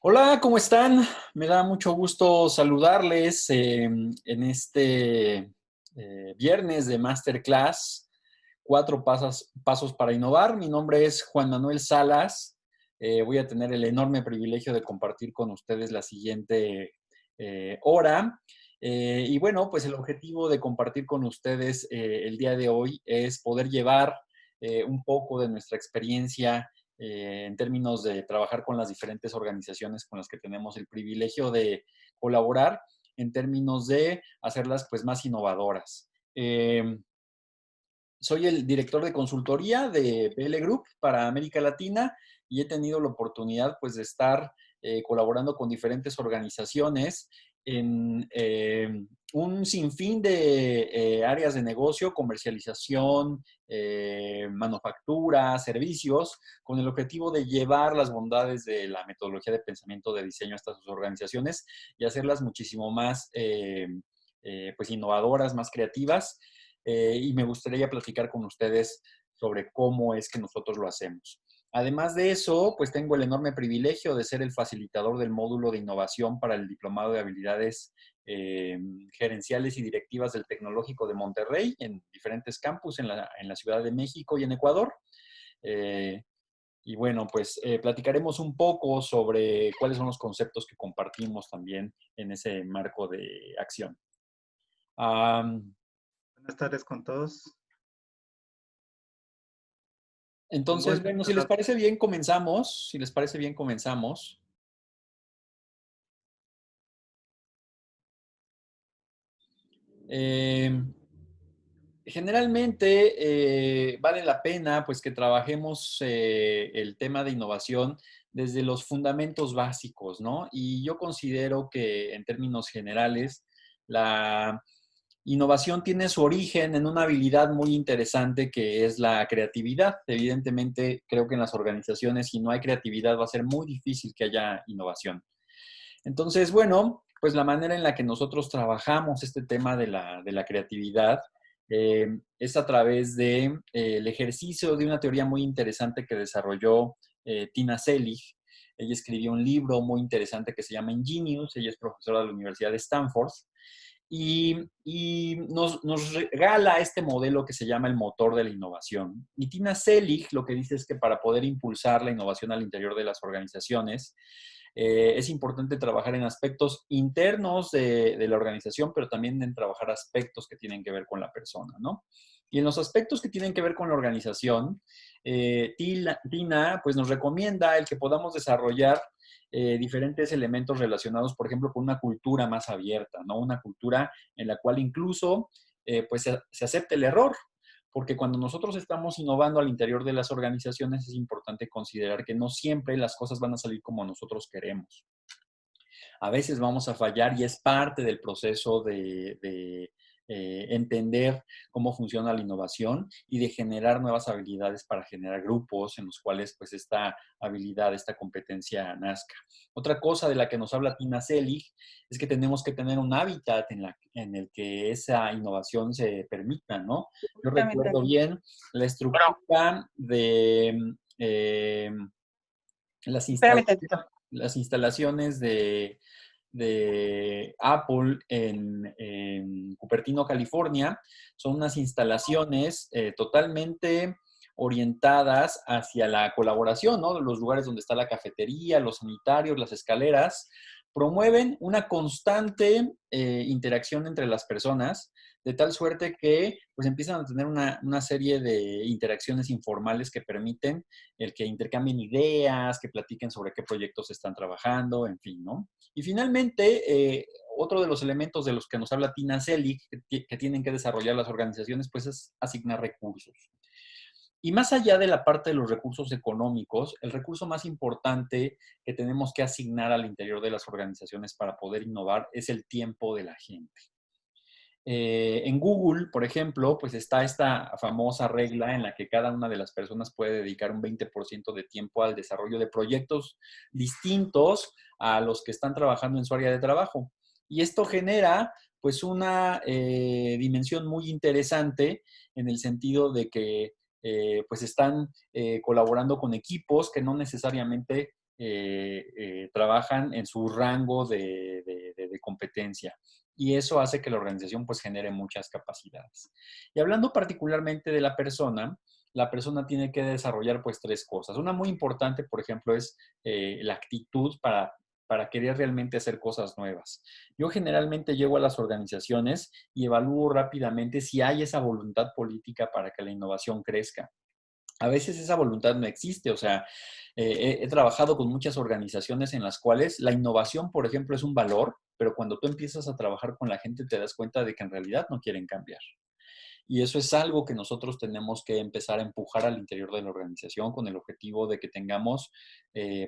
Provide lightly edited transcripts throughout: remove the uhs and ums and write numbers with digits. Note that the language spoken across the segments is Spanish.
Hola, ¿cómo están? Me da mucho gusto saludarles en este viernes de Masterclass, pasos para innovar. Mi nombre es Juan Manuel Salas. Voy a tener el enorme privilegio de compartir con ustedes la siguiente hora. Y bueno, pues el objetivo de compartir con ustedes el día de hoy es poder llevar un poco de nuestra experiencia en términos de trabajar con las diferentes organizaciones con las que tenemos el privilegio de colaborar, en términos de hacerlas pues más innovadoras. Soy el director de consultoría de PL Group para América Latina y he tenido la oportunidad pues de estar colaborando con diferentes organizaciones en un sinfín de áreas de negocio, comercialización, manufactura, servicios, con el objetivo de llevar las bondades de la metodología de pensamiento de diseño a estas organizaciones y hacerlas muchísimo más pues innovadoras, más creativas. Y me gustaría platicar con ustedes sobre cómo es que nosotros lo hacemos. Además de eso, pues tengo el enorme privilegio de ser el facilitador del módulo de innovación para el Diplomado de Habilidades Gerenciales y Directivas del Tecnológico de Monterrey en diferentes campus en la Ciudad de México y en Ecuador. Eh, y bueno, pues platicaremos un poco sobre cuáles son los conceptos que compartimos también en ese marco de acción. Um, Buenas tardes con todos. Un Entonces, gusto bueno, si estar les parece bien, comenzamos. Si les parece bien, comenzamos. Eh, Generalmente vale la pena pues que trabajemos el tema de innovación desde los fundamentos básicos, ¿no? Y yo considero que en términos generales la innovación tiene su origen en una habilidad muy interesante que es la creatividad. Evidentemente, creo que en las organizaciones, si no hay creatividad, va a ser muy difícil que haya innovación. Entonces, bueno, pues la manera en la que nosotros trabajamos este tema de la creatividad es a través de, el ejercicio de una teoría muy interesante que desarrolló Tina Selig. Ella escribió un libro muy interesante que se llama Ingenious. Ella es profesora de la Universidad de Stanford y nos regala este modelo que se llama el motor de la innovación. Y Tina Selig lo que dice es que para poder impulsar la innovación al interior de las organizaciones, es importante trabajar en aspectos internos de la organización, pero también en trabajar aspectos que tienen que ver con la persona, ¿no? Y en los aspectos que tienen que ver con la organización, Tina pues nos recomienda el que podamos desarrollar diferentes elementos relacionados, por ejemplo, con una cultura más abierta, ¿no? Una cultura en la cual incluso pues se acepte el error, porque cuando nosotros estamos innovando al interior de las organizaciones es importante considerar que no siempre las cosas van a salir como nosotros queremos. A veces vamos a fallar y es parte del proceso de entender cómo funciona la innovación y de generar nuevas habilidades para generar grupos en los cuales pues esta habilidad, esta competencia nazca. Otra cosa de la que nos habla Tina Selig es que tenemos que tener un hábitat en el que esa innovación se permita, ¿no? Yo Justamente. recuerdo bien la estructura de las Espérame instalaciones, tantito. las instalaciones de Apple en Cupertino, California. Son unas instalaciones totalmente orientadas hacia la colaboración, ¿no? Los lugares donde está la cafetería, los sanitarios, las escaleras, promueven una constante interacción entre las personas, de tal suerte que pues empiezan a tener una serie de interacciones informales que permiten el que intercambien ideas, que platiquen sobre qué proyectos están trabajando, en fin, ¿no? Y finalmente, otro de los elementos de los que nos habla Tina Selig, que tienen que desarrollar las organizaciones, pues es asignar recursos. Y más allá de la parte de los recursos económicos, el recurso más importante que tenemos que asignar al interior de las organizaciones para poder innovar es el tiempo de la gente. En Google, por ejemplo, pues está esta famosa regla en la que cada una de las personas puede dedicar un 20% de tiempo al desarrollo de proyectos distintos a los que están trabajando en su área de trabajo. Y esto genera pues una dimensión muy interesante en el sentido de que pues están colaborando con equipos que no necesariamente trabajan en su rango de competencia. Y eso hace que la organización pues genere muchas capacidades. Y hablando particularmente de la persona tiene que desarrollar pues tres cosas. Una muy importante, por ejemplo, es la actitud para querer realmente hacer cosas nuevas. Yo generalmente llego a las organizaciones y evalúo rápidamente si hay esa voluntad política para que la innovación crezca. A veces esa voluntad no existe, o sea, he trabajado con muchas organizaciones en las cuales la innovación, por ejemplo, es un valor, pero cuando tú empiezas a trabajar con la gente te das cuenta de que en realidad no quieren cambiar. Y eso es algo que nosotros tenemos que empezar a empujar al interior de la organización con el objetivo de que tengamos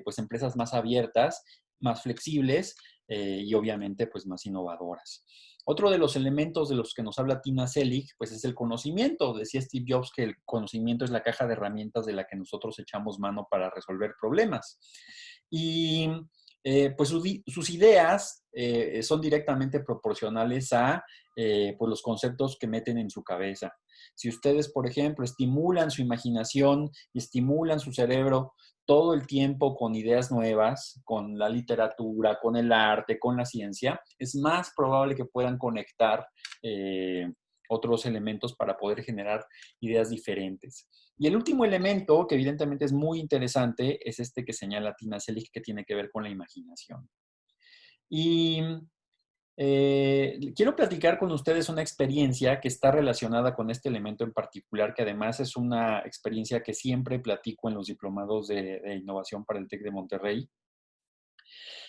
pues empresas más abiertas, más flexibles y obviamente pues más innovadoras. Otro de los elementos de los que nos habla Tina Selig, pues es el conocimiento. Decía Steve Jobs que el conocimiento es la caja de herramientas de la que nosotros echamos mano para resolver problemas. Y pues sus ideas son directamente proporcionales a pues los conceptos que meten en su cabeza. Si ustedes, por ejemplo, estimulan su imaginación y estimulan su cerebro todo el tiempo con ideas nuevas, con la literatura, con el arte, con la ciencia, es más probable que puedan conectar otros elementos para poder generar ideas diferentes. Y el último elemento, que evidentemente es muy interesante, es este que señala Tina Selig, que tiene que ver con la imaginación. Y quiero platicar con ustedes una experiencia que está relacionada con este elemento en particular, que además es una experiencia que siempre platico en los diplomados de innovación para el TEC de Monterrey.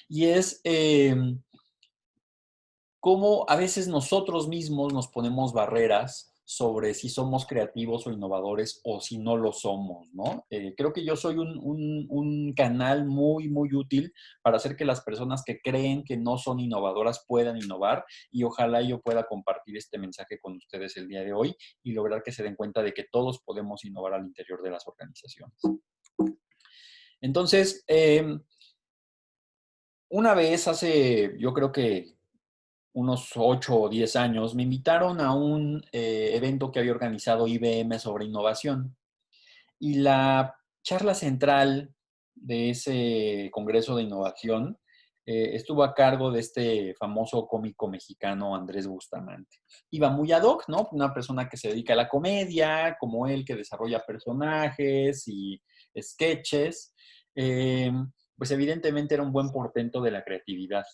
Y es cómo a veces nosotros mismos nos ponemos barreras sobre si somos creativos o innovadores o si no lo somos, ¿no? Creo que yo soy un canal muy, muy útil para hacer que las personas que creen que no son innovadoras puedan innovar y ojalá yo pueda compartir este mensaje con ustedes el día de hoy y lograr que se den cuenta de que todos podemos innovar al interior de las organizaciones. Entonces, una vez hace, yo creo que unos 8 o 10 años, me invitaron a un evento que había organizado IBM sobre innovación. Y la charla central de ese Congreso de Innovación estuvo a cargo de este famoso cómico mexicano Andrés Bustamante. Iba muy ad hoc, ¿no? Una persona que se dedica a la comedia, como él, que desarrolla personajes y sketches. Eh, pues evidentemente era un buen portento de la creatividad.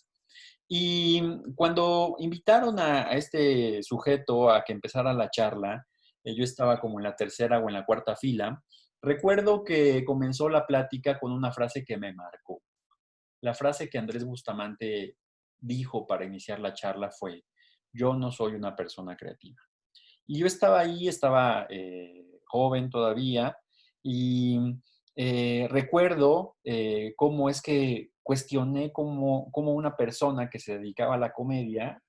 Y cuando invitaron a este sujeto a que empezara la charla, yo estaba como en la tercera o en la cuarta fila, recuerdo que comenzó la plática con una frase que me marcó. La frase que Andrés Bustamante dijo para iniciar la charla fue, yo no soy una persona creativa. Y yo estaba ahí, estaba joven todavía, y recuerdo cómo es que cuestioné cómo una persona que se dedicaba a la comedia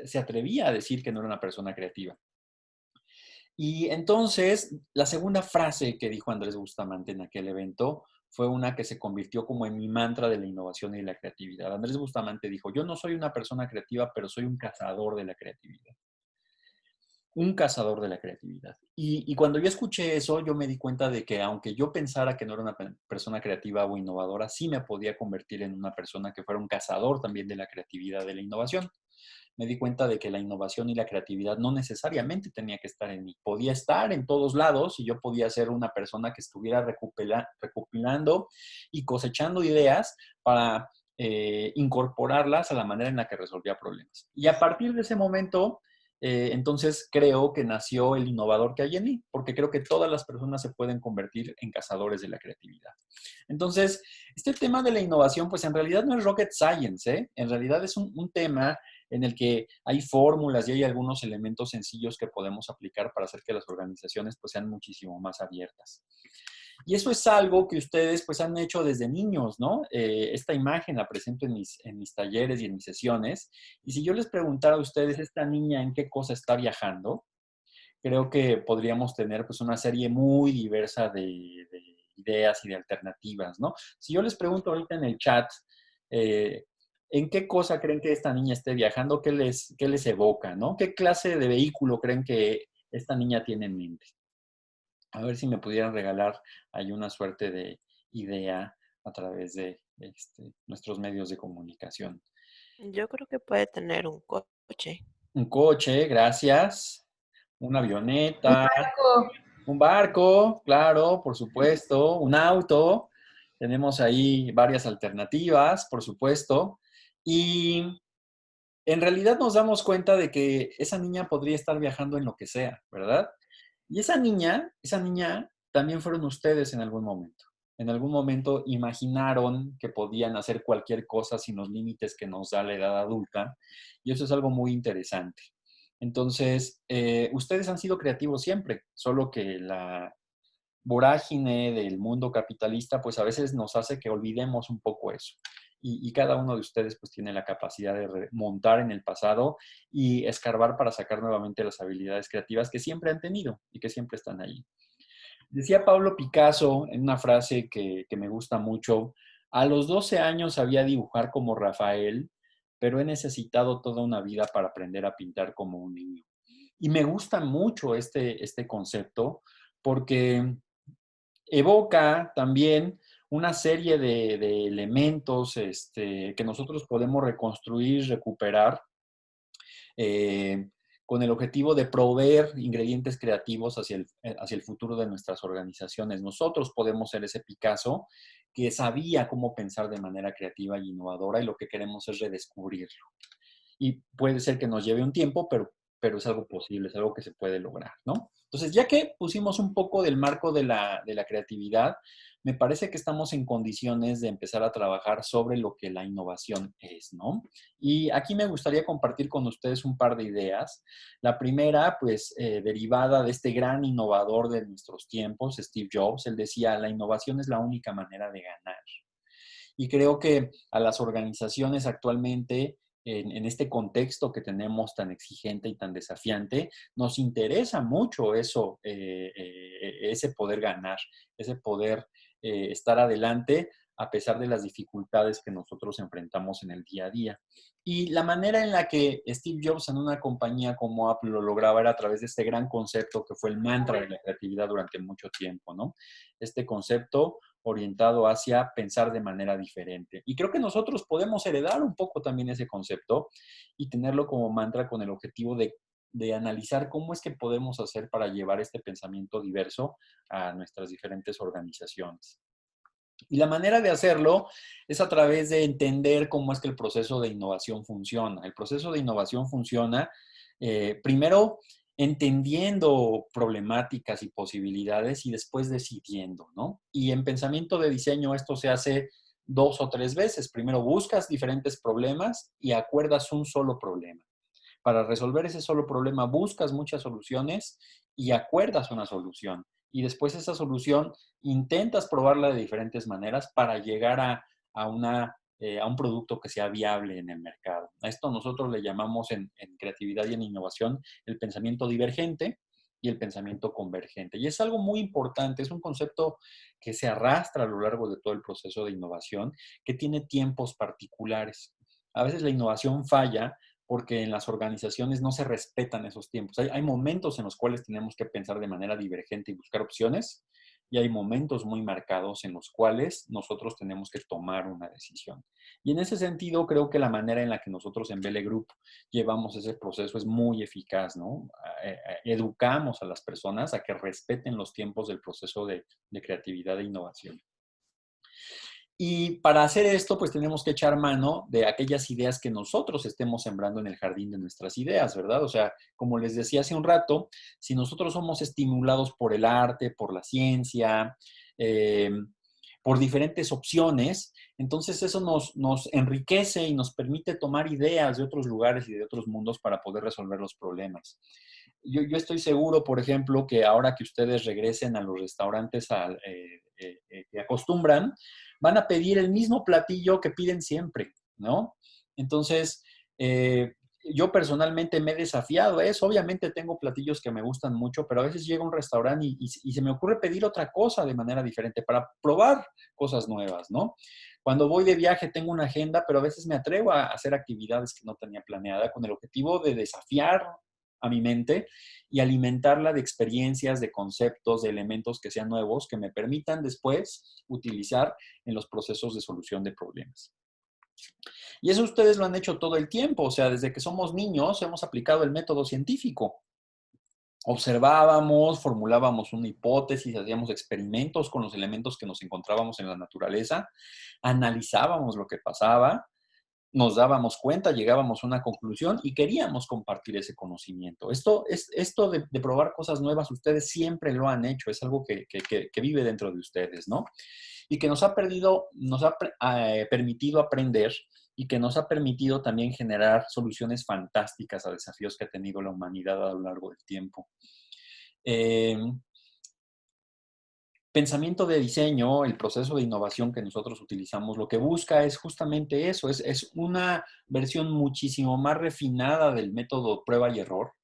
se atrevía a decir que no era una persona creativa. Y entonces, la segunda frase que dijo Andrés Bustamante en aquel evento fue una que se convirtió como en mi mantra de la innovación y la creatividad. Andrés Bustamante dijo, yo no soy una persona creativa, pero soy un cazador de la creatividad. Un cazador de la creatividad. Y cuando yo escuché eso, yo me di cuenta de que aunque yo pensara que no era una persona creativa o innovadora, sí me podía convertir en una persona que fuera un cazador también de la creatividad, de la innovación. Me di cuenta de que la innovación y la creatividad no necesariamente tenía que estar en mí. Podía estar en todos lados y yo podía ser una persona que estuviera recopilando y cosechando ideas para incorporarlas a la manera en la que resolvía problemas. Y a partir de ese momento, entonces creo que nació el innovador que hay en mí, porque creo que todas las personas se pueden convertir en cazadores de la creatividad. Entonces, este tema de la innovación, pues en realidad no es rocket science, ¿eh? En realidad es un tema en el que hay fórmulas y hay algunos elementos sencillos que podemos aplicar para hacer que las organizaciones pues sean muchísimo más abiertas. Y eso es algo que ustedes pues han hecho desde niños, ¿no? Esta imagen la presento en mis talleres y en mis sesiones. Y si yo les preguntara a ustedes, esta niña en qué cosa está viajando, creo que podríamos tener pues una serie muy diversa de ideas y de alternativas, ¿no? Si yo les pregunto ahorita en el chat, ¿en qué cosa creen que esta niña esté viajando? Qué les evoca, ¿no? ¿Qué clase de vehículo creen que esta niña tiene en mente? A ver si me pudieran regalar ahí una suerte de idea a través de nuestros medios de comunicación. Yo creo que puede tener un coche. Un coche, gracias. Una Un avioneta, barco. un barco, claro, por supuesto. Un auto. Tenemos ahí varias alternativas, por supuesto. Y en realidad nos damos cuenta de que esa niña podría estar viajando en lo que sea, ¿verdad? Y esa niña también fueron ustedes en algún momento. En algún momento imaginaron que podían hacer cualquier cosa sin los límites que nos da la edad adulta. Y eso es algo muy interesante. Entonces, ustedes han sido creativos siempre, solo que la vorágine del mundo capitalista, pues a veces nos hace que olvidemos un poco eso. Y cada uno de ustedes pues tiene la capacidad de remontar en el pasado y escarbar para sacar nuevamente las habilidades creativas que siempre han tenido y que siempre están ahí. Decía Pablo Picasso en una frase que me gusta mucho: a los 12 años sabía dibujar como Rafael, pero he necesitado toda una vida para aprender a pintar como un niño. Y me gusta mucho este concepto porque evoca también una serie de elementos que nosotros podemos reconstruir, recuperar, eh, con el objetivo de proveer ingredientes creativos hacia el futuro de nuestras organizaciones. Nosotros podemos ser ese Picasso que sabía cómo pensar de manera creativa y innovadora, y lo que queremos es redescubrirlo. Y puede ser que nos lleve un tiempo, pero es algo posible, es algo que se puede lograr, ¿no? Entonces, ya que pusimos un poco del marco de la creatividad, me parece que estamos en condiciones de empezar a trabajar sobre lo que la innovación es, ¿no? Y aquí me gustaría compartir con ustedes un par de ideas. La primera, pues, derivada de este gran innovador de nuestros tiempos, Steve Jobs. Él decía: la innovación es la única manera de ganar. Y creo que a las organizaciones actualmente, en este contexto que tenemos tan exigente y tan desafiante, nos interesa mucho eso, ese poder ganar, ese poder estar adelante a pesar de las dificultades que nosotros enfrentamos en el día a día. Y la manera en la que Steve Jobs en una compañía como Apple lo lograba era a través de este gran concepto que fue el mantra de la creatividad durante mucho tiempo, ¿no? Este concepto orientado hacia pensar de manera diferente. Y creo que nosotros podemos heredar un poco también ese concepto y tenerlo como mantra con el objetivo de analizar cómo es que podemos hacer para llevar este pensamiento diverso a nuestras diferentes organizaciones. Y la manera de hacerlo es a través de entender cómo es que el proceso de innovación funciona. El proceso de innovación funciona primero entendiendo problemáticas y posibilidades y después decidiendo, ¿no? Y en pensamiento de diseño esto se hace 2 o 3 veces. Primero buscas diferentes problemas y acuerdas un solo problema. Para resolver ese solo problema buscas muchas soluciones y acuerdas una solución. Y después esa solución intentas probarla de diferentes maneras para llegar a un producto que sea viable en el mercado. A esto nosotros le llamamos en creatividad y en innovación el pensamiento divergente y el pensamiento convergente. Y es algo muy importante, es un concepto que se arrastra a lo largo de todo el proceso de innovación, que tiene tiempos particulares. A veces la innovación falla porque en las organizaciones no se respetan esos tiempos. Hay momentos en los cuales tenemos que pensar de manera divergente y buscar opciones, y hay momentos muy marcados en los cuales nosotros tenemos que tomar una decisión. Y en ese sentido, creo que la manera en la que nosotros en Belle Group llevamos ese proceso es muy eficaz, ¿no? Educamos a las personas a que respeten los tiempos del proceso de creatividad e innovación. Y para hacer esto, pues tenemos que echar mano de aquellas ideas que nosotros estemos sembrando en el jardín de nuestras ideas, ¿verdad? O sea, como les decía hace un rato, si nosotros somos estimulados por el arte, por la ciencia, eh, por diferentes opciones, entonces eso nos enriquece y nos permite tomar ideas de otros lugares y de otros mundos para poder resolver los problemas. Yo estoy seguro, por ejemplo, que ahora que ustedes regresen a los restaurantes que acostumbran, van a pedir el mismo platillo que piden siempre, ¿no? Entonces, yo personalmente me he desafiado a eso. Obviamente tengo platillos que me gustan mucho, pero a veces llego a un restaurante y se me ocurre pedir otra cosa de manera diferente para probar cosas nuevas, ¿no? Cuando voy de viaje tengo una agenda, pero a veces me atrevo a hacer actividades que no tenía planeada con el objetivo de desafiar a mi mente y alimentarla de experiencias, de conceptos, de elementos que sean nuevos, que me permitan después utilizar en los procesos de solución de problemas. Y eso ustedes lo han hecho todo el tiempo, o sea, desde que somos niños hemos aplicado el método científico. Observábamos, formulábamos una hipótesis, hacíamos experimentos con los elementos que nos encontrábamos en la naturaleza, analizábamos lo que pasaba, nos dábamos cuenta, llegábamos a una conclusión y queríamos compartir ese conocimiento. Esto de probar cosas nuevas, ustedes siempre lo han hecho, es algo que vive dentro de ustedes, ¿no? Y que nos ha permitido aprender y que nos ha permitido también generar soluciones fantásticas a desafíos que ha tenido la humanidad a lo largo del tiempo. Pensamiento de diseño, el proceso de innovación que nosotros utilizamos, lo que busca es justamente eso, es una versión muchísimo más refinada del método prueba y error,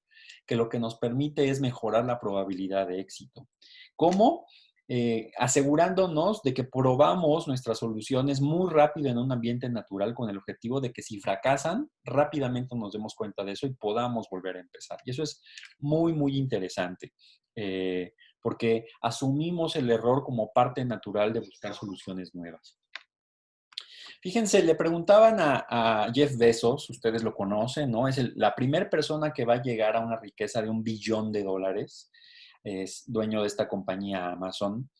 que lo que nos permite es mejorar la probabilidad de éxito. ¿Cómo? Asegurándonos de que probamos nuestras soluciones muy rápido en un ambiente natural con el objetivo de que si fracasan, rápidamente nos demos cuenta de eso y podamos volver a empezar. Y eso es muy, muy interesante. Porque asumimos el error como parte natural de buscar soluciones nuevas. Fíjense, le preguntaban a Jeff Bezos, ustedes lo conocen, ¿no? Es la primera persona que va a llegar a una riqueza de $1 billón. Es dueño de esta compañía Amazon.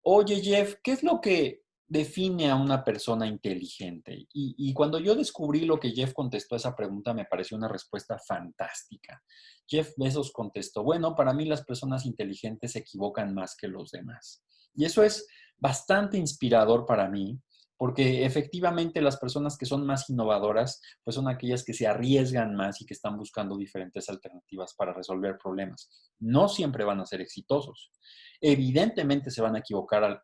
Oye, Jeff, ¿qué es lo que define a una persona inteligente? Y cuando yo descubrí lo que Jeff contestó a esa pregunta, me pareció una respuesta fantástica. Jeff Bezos contestó, bueno, para mí las personas inteligentes se equivocan más que los demás. Y eso es bastante inspirador para mí, porque efectivamente las personas que son más innovadoras, pues son aquellas que se arriesgan más y que están buscando diferentes alternativas para resolver problemas. No siempre van a ser exitosos. Evidentemente se van a equivocar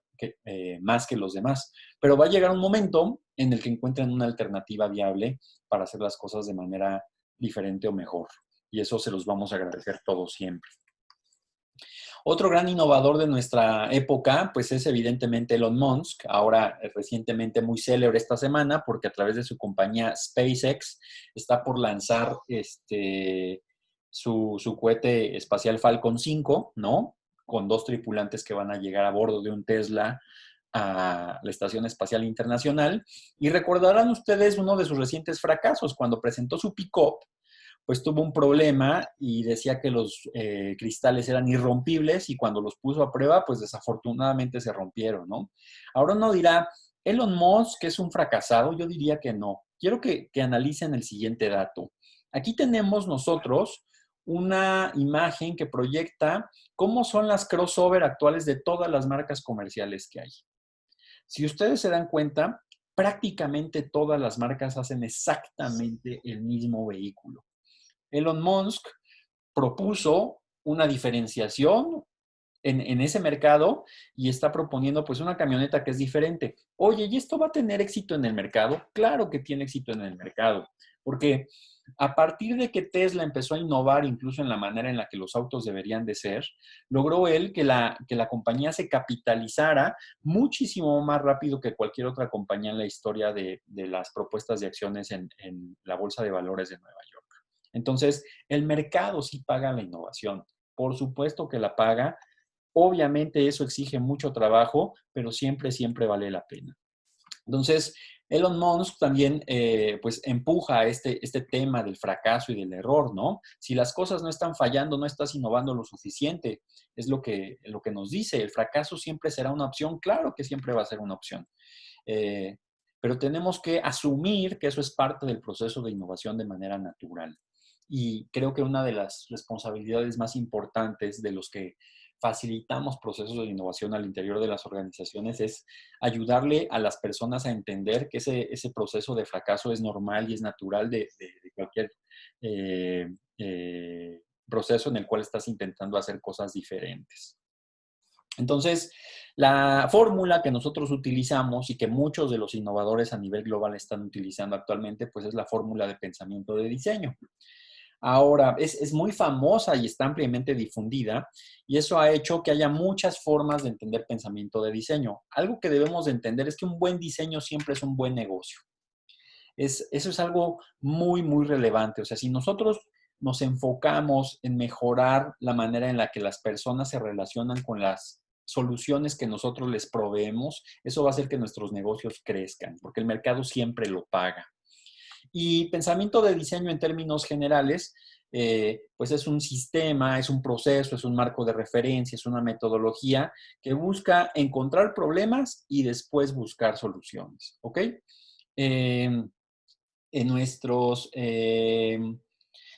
más que los demás, pero va a llegar un momento en el que encuentren una alternativa viable para hacer las cosas de manera diferente o mejor. Y eso se los vamos a agradecer todos siempre. Otro gran innovador de nuestra época, pues es evidentemente Elon Musk, ahora recientemente muy célebre esta semana, porque a través de su compañía SpaceX está por lanzar su cohete espacial Falcon 5, ¿no? Con 2 tripulantes que van a llegar a bordo de un Tesla a la Estación Espacial Internacional. Y recordarán ustedes uno de sus recientes fracasos, cuando presentó su pick-up, pues tuvo un problema y decía que los cristales eran irrompibles y cuando los puso a prueba, pues desafortunadamente se rompieron, ¿no? Ahora uno dirá, Elon Musk es un fracasado, yo diría que no. Quiero que analicen el siguiente dato. Aquí tenemos nosotros una imagen que proyecta cómo son las crossover actuales de todas las marcas comerciales que hay. Si ustedes se dan cuenta, prácticamente todas las marcas hacen exactamente el mismo vehículo. Elon Musk propuso una diferenciación en ese mercado y está proponiendo pues una camioneta que es diferente. Oye, ¿y esto va a tener éxito en el mercado? Claro que tiene éxito en el mercado, porque a partir de que Tesla empezó a innovar incluso en la manera en la que los autos deberían de ser, logró él que la compañía se capitalizara muchísimo más rápido que cualquier otra compañía en la historia de las propuestas de acciones en la Bolsa de Valores de Nueva York. Entonces, el mercado sí paga la innovación. Por supuesto que la paga. Obviamente eso exige mucho trabajo, pero siempre, siempre vale la pena. Entonces, Elon Musk también pues empuja este tema del fracaso y del error, ¿no? Si las cosas no están fallando, no estás innovando lo suficiente. Es lo que nos dice. El fracaso siempre será una opción. Claro que siempre va a ser una opción. Pero tenemos que asumir que eso es parte del proceso de innovación de manera natural. Y creo que una de las responsabilidades más importantes de los que facilitamos procesos de innovación al interior de las organizaciones es ayudarle a las personas a entender que ese proceso de fracaso es normal y es natural de cualquier proceso en el cual estás intentando hacer cosas diferentes. Entonces, la fórmula que nosotros utilizamos y que muchos de los innovadores a nivel global están utilizando actualmente, pues es la fórmula de pensamiento de diseño. Ahora, es muy famosa y está ampliamente difundida y eso ha hecho que haya muchas formas de entender pensamiento de diseño. Algo que debemos de entender es que un buen diseño siempre es un buen negocio. Eso es algo muy, muy relevante. O sea, si nosotros nos enfocamos en mejorar la manera en la que las personas se relacionan con las soluciones que nosotros les proveemos, eso va a hacer que nuestros negocios crezcan, porque el mercado siempre lo paga. Y pensamiento de diseño en términos generales, pues es un sistema, es un proceso, es un marco de referencia, es una metodología que busca encontrar problemas y después buscar soluciones, ¿ok? En nuestros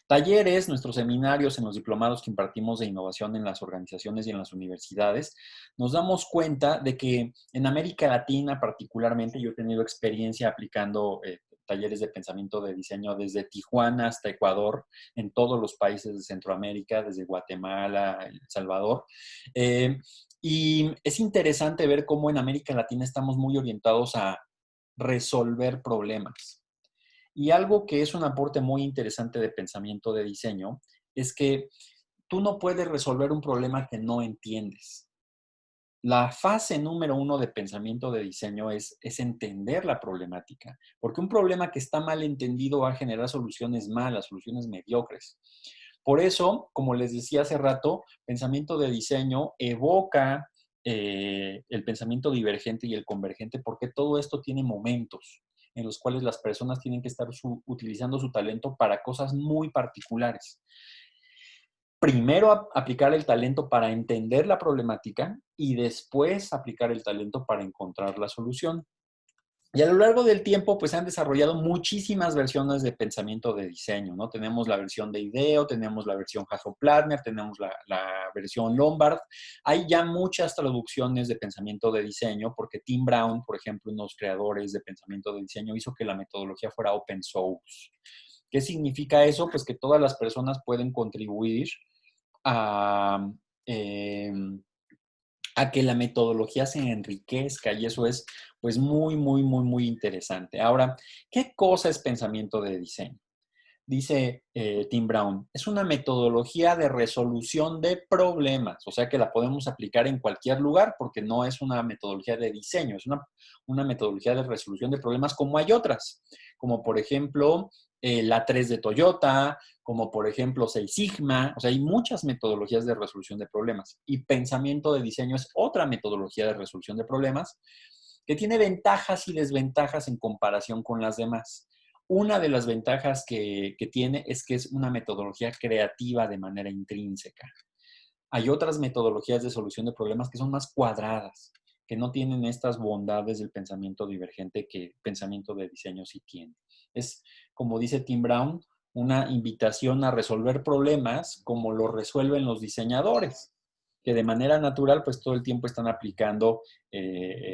talleres, nuestros seminarios, en los diplomados que impartimos de innovación en las organizaciones y en las universidades, nos damos cuenta de que en América Latina particularmente, yo he tenido experiencia aplicando talleres de pensamiento de diseño desde Tijuana hasta Ecuador, en todos los países de Centroamérica, desde Guatemala, El Salvador. Y es interesante ver cómo en América Latina estamos muy orientados a resolver problemas. Y algo que es un aporte muy interesante de pensamiento de diseño es que tú no puedes resolver un problema que no entiendes. La fase número 1 de pensamiento de diseño es entender la problemática, porque un problema que está mal entendido va a generar soluciones malas, soluciones mediocres. Por eso, como les decía hace rato, pensamiento de diseño evoca el pensamiento divergente y el convergente, porque todo esto tiene momentos en los cuales las personas tienen que estar utilizando su talento para cosas muy particulares. Primero aplicar el talento para entender la problemática y después aplicar el talento para encontrar la solución. Y a lo largo del tiempo, pues han desarrollado muchísimas versiones de pensamiento de diseño, ¿no? Tenemos la versión de IDEO, tenemos la versión Hasso-Plattner, tenemos la versión Lombard. Hay ya muchas traducciones de pensamiento de diseño, porque Tim Brown, por ejemplo, uno de los creadores de pensamiento de diseño, hizo que la metodología fuera open source. ¿Qué significa eso? Pues que todas las personas pueden contribuir a, eh, a que la metodología se enriquezca y eso es pues muy interesante. Ahora, ¿qué cosa es pensamiento de diseño? Dice Tim Brown, es una metodología de resolución de problemas, o sea que la podemos aplicar en cualquier lugar porque no es una metodología de diseño, es una metodología de resolución de problemas como hay otras, como por ejemplo la 3 de Toyota, como por ejemplo Seis Sigma, o sea, hay muchas metodologías de resolución de problemas y pensamiento de diseño es otra metodología de resolución de problemas que tiene ventajas y desventajas en comparación con las demás. Una de las ventajas que tiene es que es una metodología creativa de manera intrínseca. Hay otras metodologías de solución de problemas que son más cuadradas, que no tienen estas bondades del pensamiento divergente que el pensamiento de diseño sí tiene. Es, como dice Tim Brown, una invitación a resolver problemas como lo resuelven los diseñadores, que de manera natural pues todo el tiempo están aplicando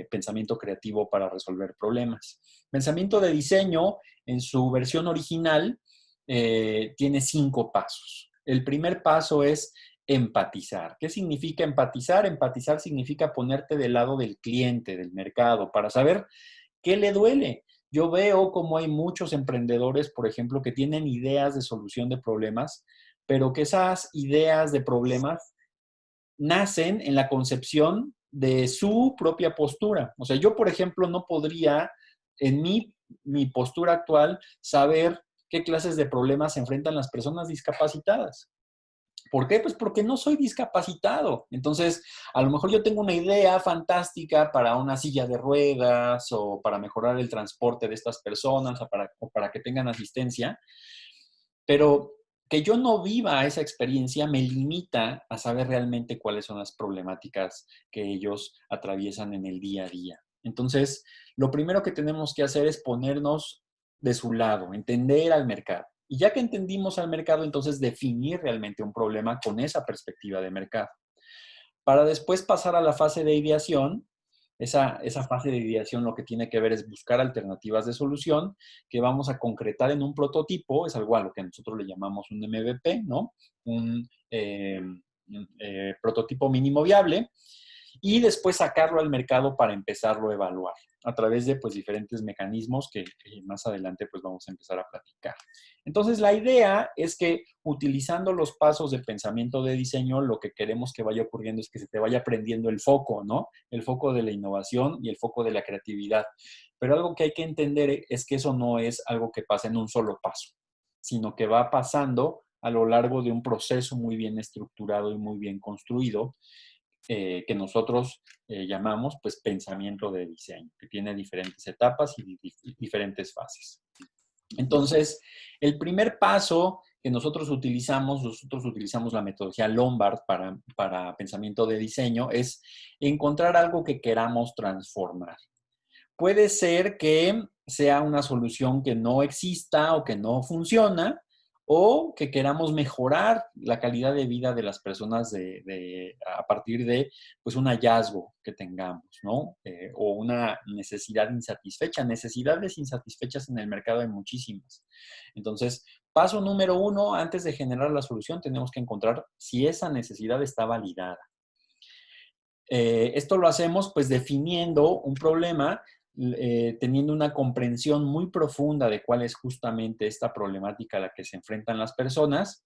pensamiento creativo para resolver problemas. Pensamiento de diseño en su versión original tiene 5 pasos. El primer paso es empatizar. ¿Qué significa empatizar? Empatizar significa ponerte del lado del cliente, del mercado, para saber qué le duele. Yo veo cómo hay muchos emprendedores, por ejemplo, que tienen ideas de solución de problemas, pero que esas ideas de problemas nacen en la concepción de su propia postura. O sea, yo, por ejemplo, no podría, en mi postura actual, saber qué clases de problemas se enfrentan las personas discapacitadas. ¿Por qué? Pues porque no soy discapacitado. Entonces, a lo mejor yo tengo una idea fantástica para una silla de ruedas o para mejorar el transporte de estas personas o para que tengan asistencia, pero que yo no viva esa experiencia me limita a saber realmente cuáles son las problemáticas que ellos atraviesan en el día a día. Entonces, lo primero que tenemos que hacer es ponernos de su lado, entender al mercado. Y ya que entendimos al mercado, entonces definir realmente un problema con esa perspectiva de mercado. Para después pasar a la fase de ideación, esa fase de ideación lo que tiene que ver es buscar alternativas de solución que vamos a concretar en un prototipo, es algo a lo que nosotros le llamamos un MVP, ¿no? Un prototipo mínimo viable, y después sacarlo al mercado para empezarlo a evaluar a través de pues diferentes mecanismos que más adelante pues vamos a empezar a platicar. Entonces la idea es que utilizando los pasos de pensamiento de diseño, lo que queremos que vaya ocurriendo es que se te vaya prendiendo el foco, ¿no? El foco de la innovación y el foco de la creatividad. Pero algo que hay que entender es que eso no es algo que pasa en un solo paso, sino que va pasando a lo largo de un proceso muy bien estructurado y muy bien construido, que nosotros llamamos pues pensamiento de diseño, que tiene diferentes etapas y diferentes fases. Entonces, el primer paso que nosotros utilizamos la metodología Lombard para pensamiento de diseño, es encontrar algo que queramos transformar. Puede ser que sea una solución que no exista o que no funciona, o que queramos mejorar la calidad de vida de las personas a partir de pues, un hallazgo que tengamos, ¿no? O una necesidad insatisfecha. Necesidades insatisfechas en el mercado hay muchísimas. Entonces, paso número 1, antes de generar la solución, tenemos que encontrar si esa necesidad está validada. Esto lo hacemos pues definiendo un problema, teniendo una comprensión muy profunda de cuál es justamente esta problemática a la que se enfrentan las personas.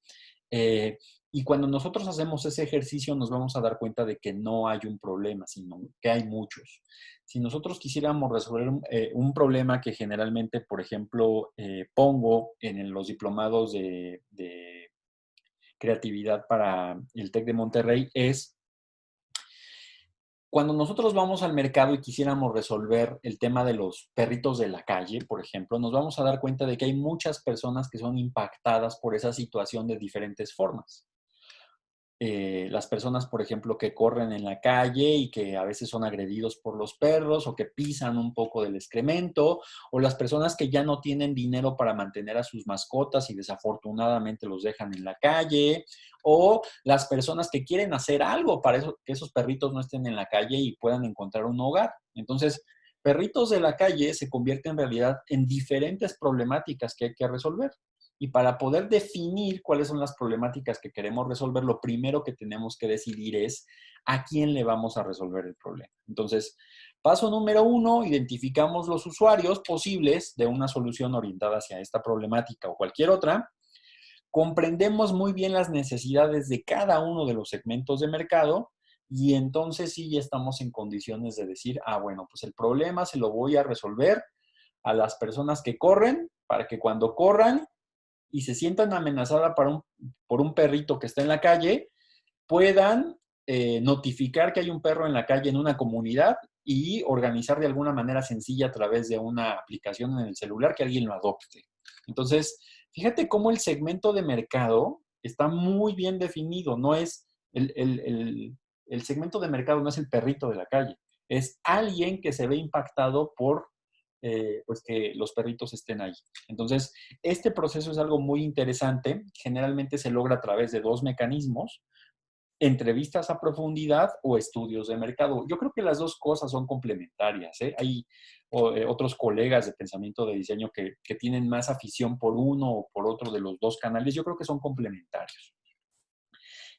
Y cuando nosotros hacemos ese ejercicio nos vamos a dar cuenta de que no hay un problema, sino que hay muchos. Si nosotros quisiéramos resolver un problema que generalmente, por ejemplo, pongo en los diplomados de creatividad para el TEC de Monterrey, es cuando nosotros vamos al mercado y quisiéramos resolver el tema de los perritos de la calle, por ejemplo, nos vamos a dar cuenta de que hay muchas personas que son impactadas por esa situación de diferentes formas. Las personas, por ejemplo, que corren en la calle y que a veces son agredidos por los perros o que pisan un poco del excremento, o las personas que ya no tienen dinero para mantener a sus mascotas y desafortunadamente los dejan en la calle, o las personas que quieren hacer algo para que esos perritos no estén en la calle y puedan encontrar un hogar. Entonces, perritos de la calle se convierten en realidad en diferentes problemáticas que hay que resolver. Y para poder definir cuáles son las problemáticas que queremos resolver, lo primero que tenemos que decidir es a quién le vamos a resolver el problema. Entonces, paso número 1, identificamos los usuarios posibles de una solución orientada hacia esta problemática o cualquier otra. Comprendemos muy bien las necesidades de cada uno de los segmentos de mercado y entonces sí ya estamos en condiciones de decir, bueno, pues el problema se lo voy a resolver a las personas que corren para que cuando corran y se sientan amenazadas por un perrito que está en la calle, puedan notificar que hay un perro en la calle en una comunidad y organizar de alguna manera sencilla a través de una aplicación en el celular que alguien lo adopte. Entonces, fíjate cómo el segmento de mercado está muy bien definido. No es el segmento de mercado no es el perrito de la calle, es alguien que se ve impactado por pues que los perritos estén ahí. Entonces, este proceso es algo muy interesante. Generalmente se logra a través de 2 mecanismos: entrevistas a profundidad o estudios de mercado. Yo creo que las 2 cosas son complementarias, ¿eh? Hay otros colegas de pensamiento de diseño que tienen más afición por uno o por otro de los 2 canales. Yo creo que son complementarios.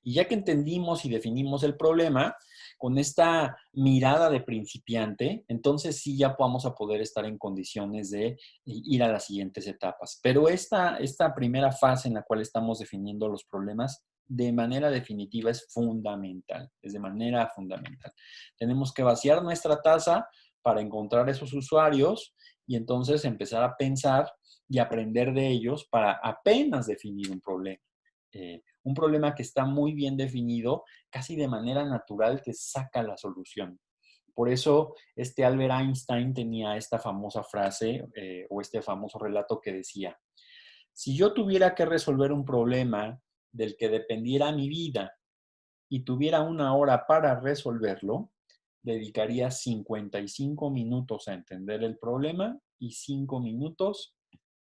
Y ya que entendimos y definimos el problema, con esta mirada de principiante, entonces sí ya vamos a poder estar en condiciones de ir a las siguientes etapas. Pero esta primera fase en la cual estamos definiendo los problemas, de manera definitiva es fundamental, es de manera fundamental. Tenemos que vaciar nuestra taza para encontrar esos usuarios y entonces empezar a pensar y aprender de ellos para apenas definir un problema. Un problema que está muy bien definido, casi de manera natural te saca la solución. Por eso, Albert Einstein tenía esta famosa frase o este famoso relato que decía: si yo tuviera que resolver un problema del que dependiera mi vida y tuviera 1 hora para resolverlo, dedicaría 55 minutos a entender el problema y 5 minutos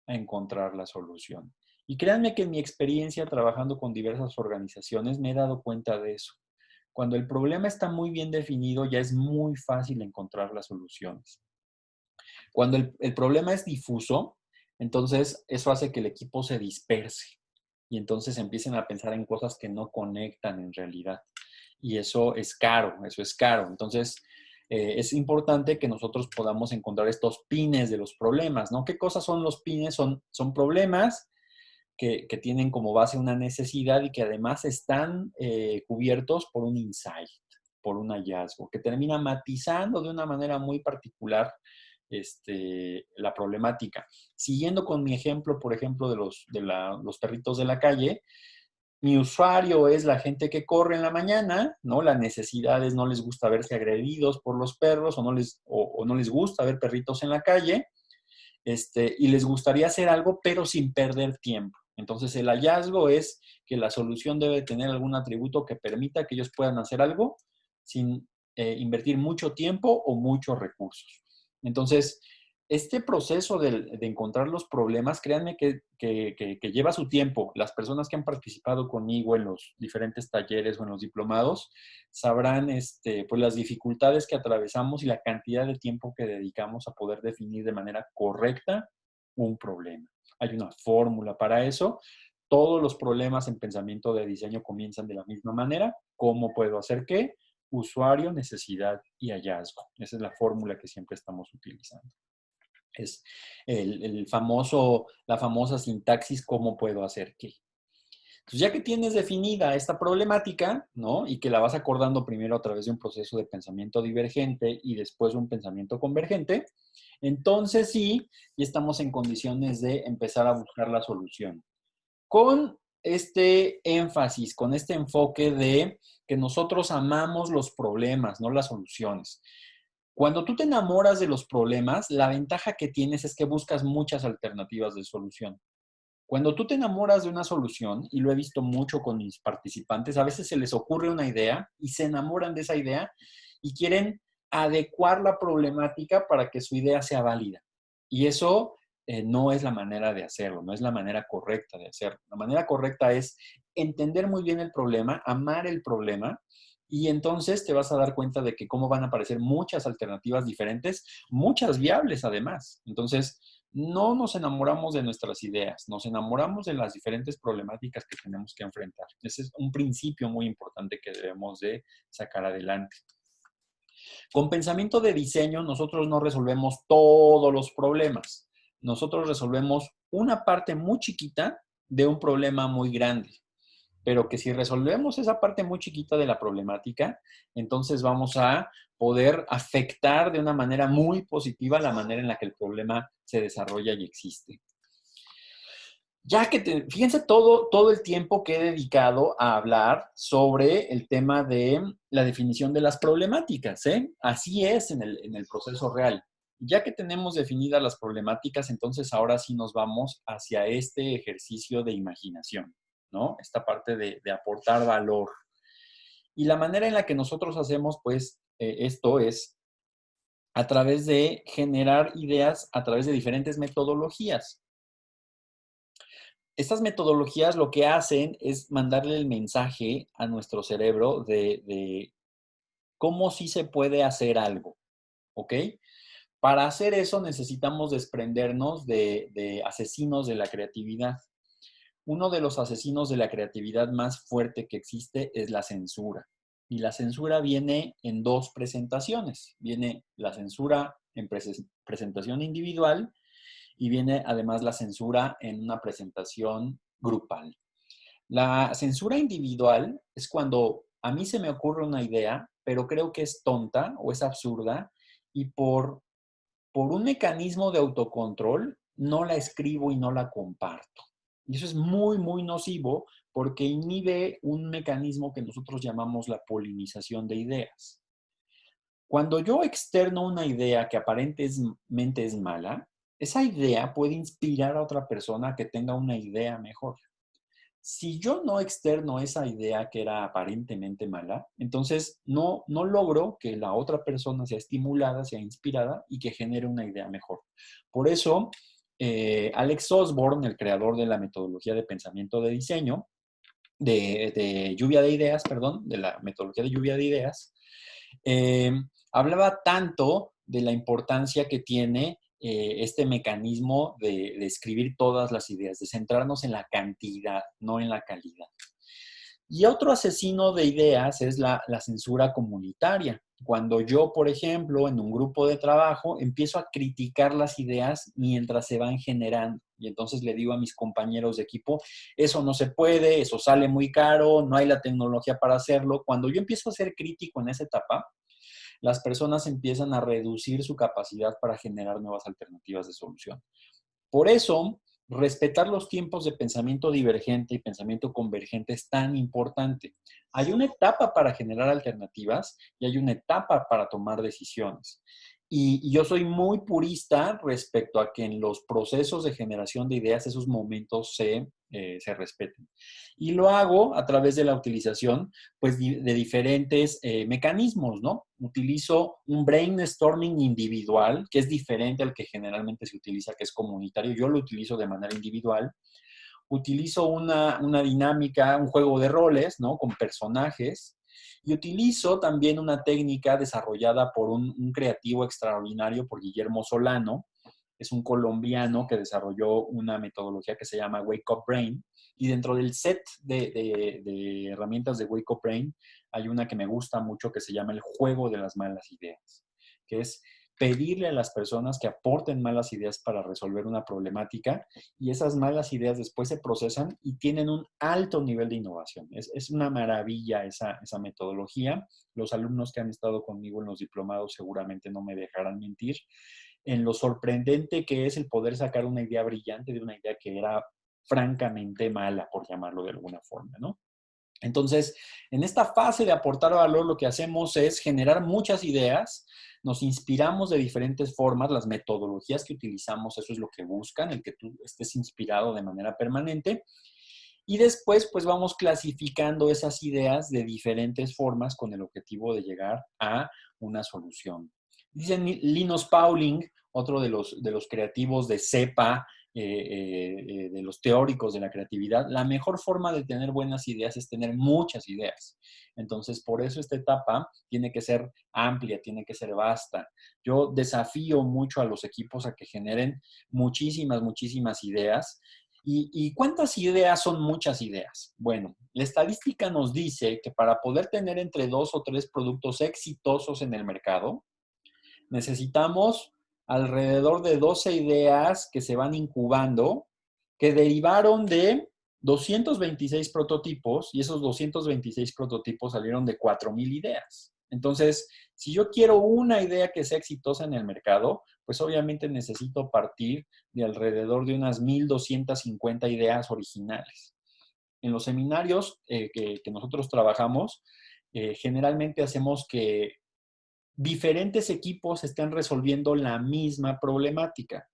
a encontrar la solución. Y créanme que en mi experiencia trabajando con diversas organizaciones me he dado cuenta de eso. Cuando el problema está muy bien definido, ya es muy fácil encontrar las soluciones. Cuando el problema es difuso, entonces eso hace que el equipo se disperse y entonces empiecen a pensar en cosas que no conectan en realidad. Y eso es caro, eso es caro. Entonces, es importante que nosotros podamos encontrar estos pines de los problemas, ¿no? ¿Qué cosas son los pines? Son problemas que tienen como base una necesidad y que además están cubiertos por un insight, por un hallazgo, que termina matizando de una manera muy particular la problemática. Siguiendo con mi ejemplo, por ejemplo, de los perritos de la calle, mi usuario es la gente que corre en la mañana, ¿no? La necesidad es no les gusta verse agredidos por los perros o no les gusta ver perritos en la calle, y les gustaría hacer algo, pero sin perder tiempo. Entonces, el hallazgo es que la solución debe tener algún atributo que permita que ellos puedan hacer algo sin invertir mucho tiempo o muchos recursos. Entonces, este proceso de encontrar los problemas, créanme que lleva su tiempo. Las personas que han participado conmigo en los diferentes talleres o en los diplomados sabrán pues las dificultades que atravesamos y la cantidad de tiempo que dedicamos a poder definir de manera correcta un problema. Hay una fórmula para eso. Todos los problemas en pensamiento de diseño comienzan de la misma manera. ¿Cómo puedo hacer qué? Usuario, necesidad y hallazgo. Esa es la fórmula que siempre estamos utilizando. Es la famosa sintaxis, ¿cómo puedo hacer qué? Entonces, ya que tienes definida esta problemática, ¿no? Y que la vas acordando primero a través de un proceso de pensamiento divergente y después un pensamiento convergente, entonces sí, ya estamos en condiciones de empezar a buscar la solución. Con este énfasis, con este enfoque de que nosotros amamos los problemas, no las soluciones. Cuando tú te enamoras de los problemas, la ventaja que tienes es que buscas muchas alternativas de solución. Cuando tú te enamoras de una solución, y lo he visto mucho con mis participantes, a veces se les ocurre una idea y se enamoran de esa idea y quieren adecuar la problemática para que su idea sea válida. Y eso no es la manera de hacerlo, no es la manera correcta de hacerlo. La manera correcta es entender muy bien el problema, amar el problema, y entonces te vas a dar cuenta de que cómo van a aparecer muchas alternativas diferentes, muchas viables además. Entonces, no nos enamoramos de nuestras ideas, nos enamoramos de las diferentes problemáticas que tenemos que enfrentar. Ese es un principio muy importante que debemos de sacar adelante. Con pensamiento de diseño, nosotros no resolvemos todos los problemas. Nosotros resolvemos una parte muy chiquita de un problema muy grande. Pero que si resolvemos esa parte muy chiquita de la problemática, entonces vamos a poder afectar de una manera muy positiva la manera en la que el problema se desarrolla y existe. Fíjense todo el tiempo que he dedicado a hablar sobre el tema de la definición de las problemáticas, ¿eh? Así es en el proceso real. Ya que tenemos definidas las problemáticas, entonces ahora sí nos vamos hacia este ejercicio de imaginación, ¿no? Esta parte de aportar valor. Y la manera en la que nosotros hacemos, pues, esto es a través de generar ideas a través de diferentes metodologías. Estas metodologías lo que hacen es mandarle el mensaje a nuestro cerebro de cómo sí se puede hacer algo, ¿ok? Para hacer eso necesitamos desprendernos de asesinos de la creatividad. Uno de los asesinos de la creatividad más fuerte que existe es la censura. Y la censura viene en dos presentaciones. Viene la censura en presentación individual y viene además la censura en una presentación grupal. La censura individual es cuando a mí se me ocurre una idea, pero creo que es tonta o es absurda y por un mecanismo de autocontrol no la escribo y no la comparto. Y eso es muy, muy nocivo porque inhibe un mecanismo que nosotros llamamos la polinización de ideas. Cuando yo externo una idea que aparentemente es mala, esa idea puede inspirar a otra persona a que tenga una idea mejor. Si yo no externo esa idea que era aparentemente mala, entonces no logro que la otra persona sea estimulada, sea inspirada y que genere una idea mejor. Por eso, Alex Osborne, el creador de la metodología de pensamiento de diseño, de lluvia de ideas, perdón, de la metodología de lluvia de ideas, eh, hablaba tanto de la importancia que tiene este mecanismo de escribir todas las ideas, de centrarnos en la cantidad, no en la calidad. Y otro asesino de ideas es la censura comunitaria. Cuando yo, por ejemplo, en un grupo de trabajo, empiezo a criticar las ideas mientras se van generando. Y entonces le digo a mis compañeros de equipo, eso no se puede, eso sale muy caro, no hay la tecnología para hacerlo. Cuando yo empiezo a ser crítico en esa etapa, las personas empiezan a reducir su capacidad para generar nuevas alternativas de solución. Por eso, respetar los tiempos de pensamiento divergente y pensamiento convergente es tan importante. Hay una etapa para generar alternativas y hay una etapa para tomar decisiones. Y yo soy muy purista respecto a que en los procesos de generación de ideas esos momentos se respeten. Y lo hago a través de la utilización pues, de diferentes mecanismos, ¿no? Utilizo un brainstorming individual, que es diferente al que generalmente se utiliza, que es comunitario. Yo lo utilizo de manera individual. Utilizo una dinámica, un juego de roles, ¿no? Con personajes. Y utilizo también una técnica desarrollada por un creativo extraordinario, por Guillermo Solano. Es un colombiano que desarrolló una metodología que se llama Wake Up Brain. Y dentro del set de herramientas de Wake Up Brain hay una que me gusta mucho que se llama el juego de las malas ideas, que es pedirle a las personas que aporten malas ideas para resolver una problemática y esas malas ideas después se procesan y tienen un alto nivel de innovación. Es una maravilla esa metodología. Los alumnos que han estado conmigo en los diplomados seguramente no me dejarán mentir en lo sorprendente que es el poder sacar una idea brillante de una idea que era francamente mala, por llamarlo de alguna forma, ¿no? Entonces, en esta fase de aportar valor, lo que hacemos es generar muchas ideas, nos inspiramos de diferentes formas, las metodologías que utilizamos, eso es lo que buscan, el que tú estés inspirado de manera permanente. Y después, pues vamos clasificando esas ideas de diferentes formas con el objetivo de llegar a una solución. Dice Linus Pauling, otro de los creativos de CEPA, de los teóricos de la creatividad, la mejor forma de tener buenas ideas es tener muchas ideas. Entonces, por eso esta etapa tiene que ser amplia, tiene que ser vasta. Yo desafío mucho a los equipos a que generen muchísimas ideas. ¿Y cuántas ideas son muchas ideas? Bueno, la estadística nos dice que para poder tener entre 2 o 3 productos exitosos en el mercado, necesitamos alrededor de 12 ideas que se van incubando, que derivaron de 226 prototipos y esos 226 prototipos salieron de 4,000 ideas. Entonces, si yo quiero una idea que sea exitosa en el mercado, pues obviamente necesito partir de alrededor de unas 1,250 ideas originales. En los seminarios que nosotros trabajamos, generalmente hacemos que diferentes equipos estén resolviendo la misma problemática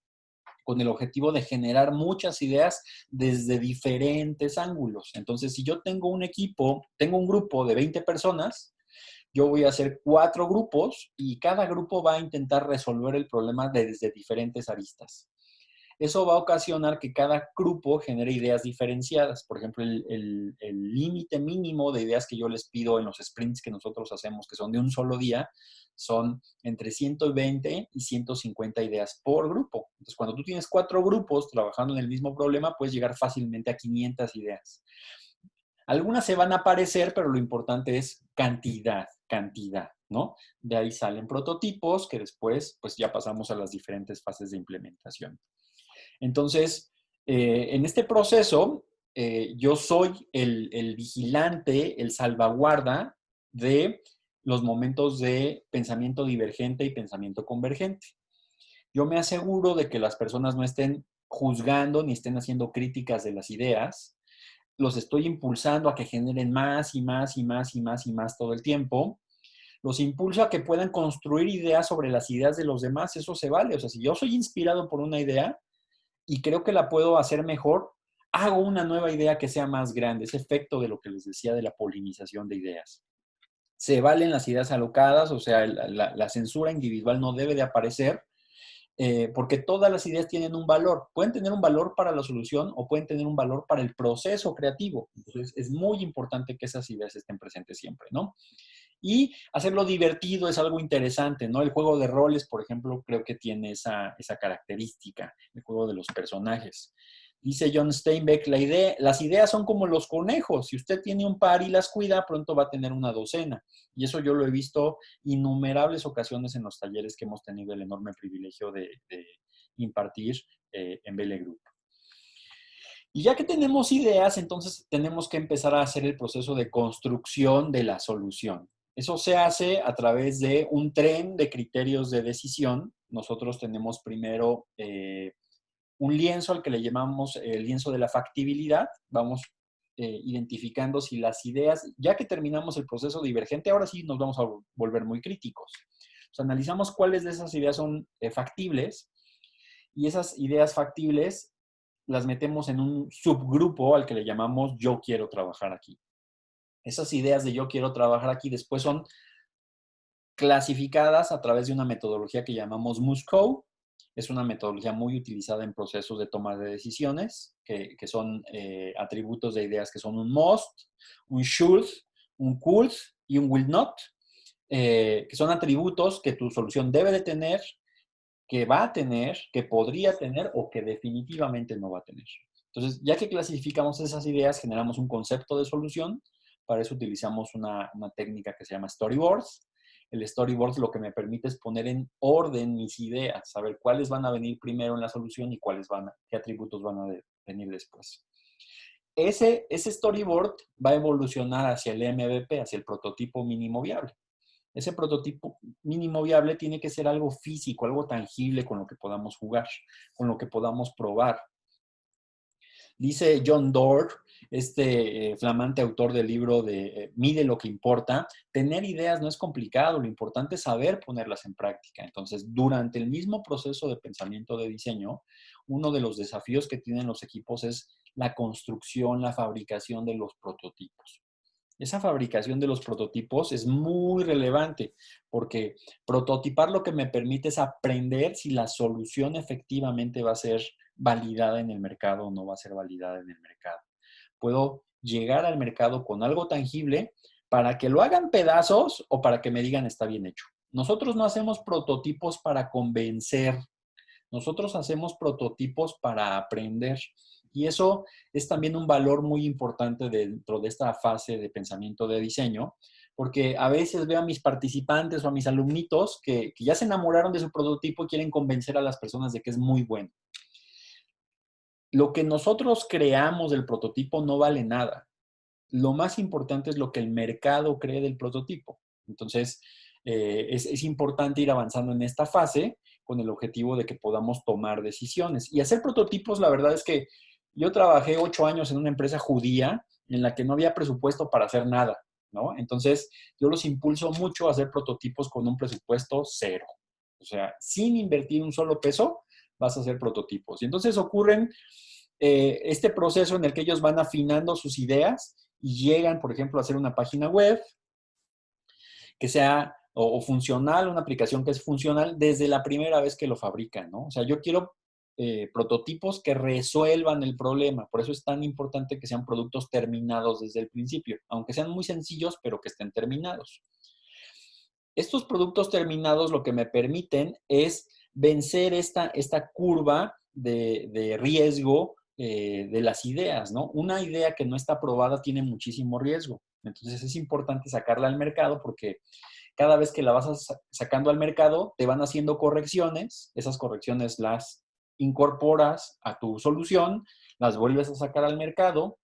con el objetivo de generar muchas ideas desde diferentes ángulos. Entonces, si yo tengo un equipo, tengo un grupo de 20 personas, yo voy a hacer 4 grupos y cada grupo va a intentar resolver el problema desde diferentes aristas. Eso va a ocasionar que cada grupo genere ideas diferenciadas. Por ejemplo, el límite mínimo de ideas que yo les pido en los sprints que nosotros hacemos, que son de un solo día, son entre 120 y 150 ideas por grupo. Entonces, cuando tú tienes 4 grupos trabajando en el mismo problema, puedes llegar fácilmente a 500 ideas. Algunas se van a aparecer, pero lo importante es cantidad, ¿no? De ahí salen prototipos que después, pues ya pasamos a las diferentes fases de implementación. Entonces, en este proceso, yo soy el vigilante, el salvaguarda de los momentos de pensamiento divergente y pensamiento convergente. Yo me aseguro de que las personas no estén juzgando ni estén haciendo críticas de las ideas. Los estoy impulsando a que generen más y más y más y más y más todo el tiempo. Los impulso a que puedan construir ideas sobre las ideas de los demás. Eso se vale. O sea, si yo soy inspirado por una idea, y creo que la puedo hacer mejor, hago una nueva idea que sea más grande. Ese efecto de lo que les decía de la polinización de ideas. Se valen las ideas alocadas, o sea, la censura individual no debe de aparecer, porque todas las ideas tienen un valor. Pueden tener un valor para la solución o pueden tener un valor para el proceso creativo. Entonces, es muy importante que esas ideas estén presentes siempre, ¿no? Y hacerlo divertido es algo interesante, ¿no? El juego de roles, por ejemplo, creo que tiene esa característica, el juego de los personajes. Dice John Steinbeck, las ideas son como los conejos. Si usted tiene un par y las cuida, pronto va a tener una docena. Y eso yo lo he visto innumerables ocasiones en los talleres que hemos tenido el enorme privilegio de impartir en Belle Group. Y ya que tenemos ideas, entonces tenemos que empezar a hacer el proceso de construcción de la solución. Eso se hace a través de un tren de criterios de decisión. Nosotros tenemos primero un lienzo al que le llamamos el lienzo de la factibilidad. Vamos identificando si las ideas, ya que terminamos el proceso divergente, ahora sí nos vamos a volver muy críticos. O sea, analizamos cuáles de esas ideas son factibles y esas ideas factibles las metemos en un subgrupo al que le llamamos yo quiero trabajar aquí. Esas ideas de yo quiero trabajar aquí después son clasificadas a través de una metodología que llamamos MUSCO. Es una metodología muy utilizada en procesos de toma de decisiones, que son atributos de ideas que son un must, un should, un could y un will not, que son atributos que tu solución debe de tener, que va a tener, que podría tener o que definitivamente no va a tener. Entonces, ya que clasificamos esas ideas, generamos un concepto de solución. Para eso utilizamos una técnica que se llama storyboards. El storyboard lo que me permite es poner en orden mis ideas, saber cuáles van a venir primero en la solución y qué atributos van a venir después. Ese storyboard va a evolucionar hacia el MVP, hacia el prototipo mínimo viable. Ese prototipo mínimo viable tiene que ser algo físico, algo tangible con lo que podamos jugar, con lo que podamos probar. Dice John Doerr, flamante autor del libro de Mide lo que importa, tener ideas no es complicado, lo importante es saber ponerlas en práctica. Entonces, durante el mismo proceso de pensamiento de diseño, uno de los desafíos que tienen los equipos es la construcción, la fabricación de los prototipos. Esa fabricación de los prototipos es muy relevante porque prototipar lo que me permite es aprender si la solución efectivamente va a ser validada en el mercado o no va a ser validada en el mercado. Puedo llegar al mercado con algo tangible para que lo hagan pedazos o para que me digan está bien hecho. Nosotros no hacemos prototipos para convencer, nosotros hacemos prototipos para aprender. Y eso es también un valor muy importante dentro de esta fase de pensamiento de diseño, porque a veces veo a mis participantes o a mis alumnitos que ya se enamoraron de su prototipo y quieren convencer a las personas de que es muy bueno. Lo que nosotros creamos del prototipo no vale nada. Lo más importante es lo que el mercado cree del prototipo. Entonces, es importante ir avanzando en esta fase con el objetivo de que podamos tomar decisiones. Y hacer prototipos, la verdad es que yo trabajé 8 años en una empresa judía en la que no había presupuesto para hacer nada, ¿no? Entonces, yo los impulso mucho a hacer prototipos con un presupuesto cero. O sea, sin invertir un solo peso, vas a hacer prototipos. Y entonces ocurren este proceso en el que ellos van afinando sus ideas y llegan, por ejemplo, a hacer una página web que sea o funcional, una aplicación que es funcional desde la primera vez que lo fabrican, ¿no? O sea, yo quiero prototipos que resuelvan el problema. Por eso es tan importante que sean productos terminados desde el principio, aunque sean muy sencillos, pero que estén terminados. Estos productos terminados lo que me permiten es vencer esta curva de riesgo de las ideas, ¿no? Una idea que no está probada tiene muchísimo riesgo. Entonces es importante sacarla al mercado porque cada vez que la vas sacando al mercado, te van haciendo correcciones. Esas correcciones las incorporas a tu solución, las vuelves a sacar al mercado.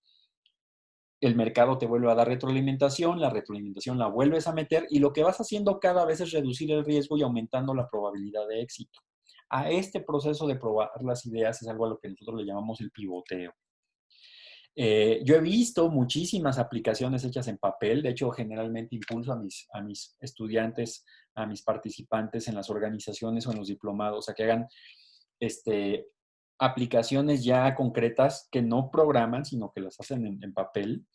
El mercado te vuelve a dar retroalimentación, la retroalimentación la vuelves a meter y lo que vas haciendo cada vez es reducir el riesgo y aumentando la probabilidad de éxito. A este proceso de probar las ideas es algo a lo que nosotros le llamamos el pivoteo. Yo he visto muchísimas aplicaciones hechas en papel. De hecho, generalmente impulso a mis estudiantes, a mis participantes en las organizaciones o en los diplomados a que hagan aplicaciones ya concretas que no programan, sino que las hacen en papel.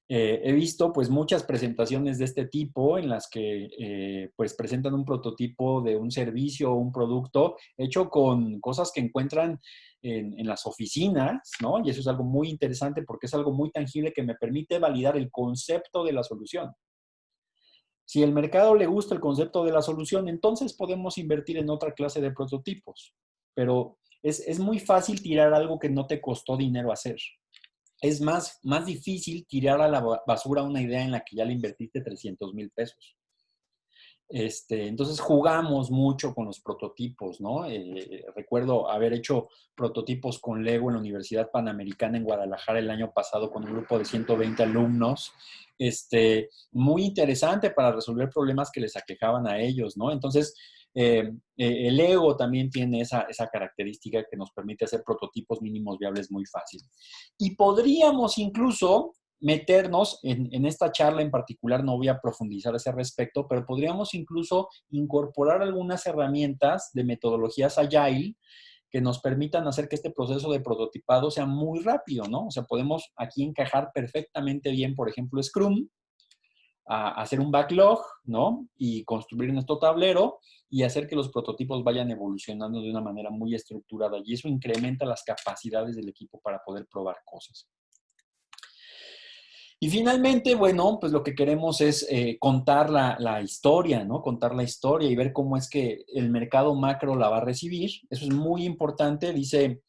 He visto pues muchas presentaciones de este tipo en las que pues presentan un prototipo de un servicio o un producto hecho con cosas que encuentran en las oficinas, ¿no? Y eso es algo muy interesante porque es algo muy tangible que me permite validar el concepto de la solución. Si el mercado le gusta el concepto de la solución, entonces podemos invertir en otra clase de prototipos. Pero es muy fácil tirar algo que no te costó dinero hacer. Es más difícil tirar a la basura una idea en la que ya le invertiste 300,000 pesos. Entonces jugamos mucho con los prototipos, ¿no? Recuerdo haber hecho prototipos con Lego en la Universidad Panamericana en Guadalajara el año pasado con un grupo de 120 alumnos. Muy interesante para resolver problemas que les aquejaban a ellos, ¿no? Entonces, el Lego también tiene esa característica que nos permite hacer prototipos mínimos viables muy fácil. Y podríamos incluso meternos en esta charla en particular, no voy a profundizar ese respecto, pero podríamos incluso incorporar algunas herramientas de metodologías Agile que nos permitan hacer que este proceso de prototipado sea muy rápido, ¿no? O sea, podemos aquí encajar perfectamente bien, por ejemplo, Scrum, hacer un backlog, ¿no? Y construir nuestro tablero y hacer que los prototipos vayan evolucionando de una manera muy estructurada. Y eso incrementa las capacidades del equipo para poder probar cosas. Y finalmente, bueno, pues lo que queremos es contar la historia, ¿no? Contar la historia y ver cómo es que el mercado macro la va a recibir. Eso es muy importante, dice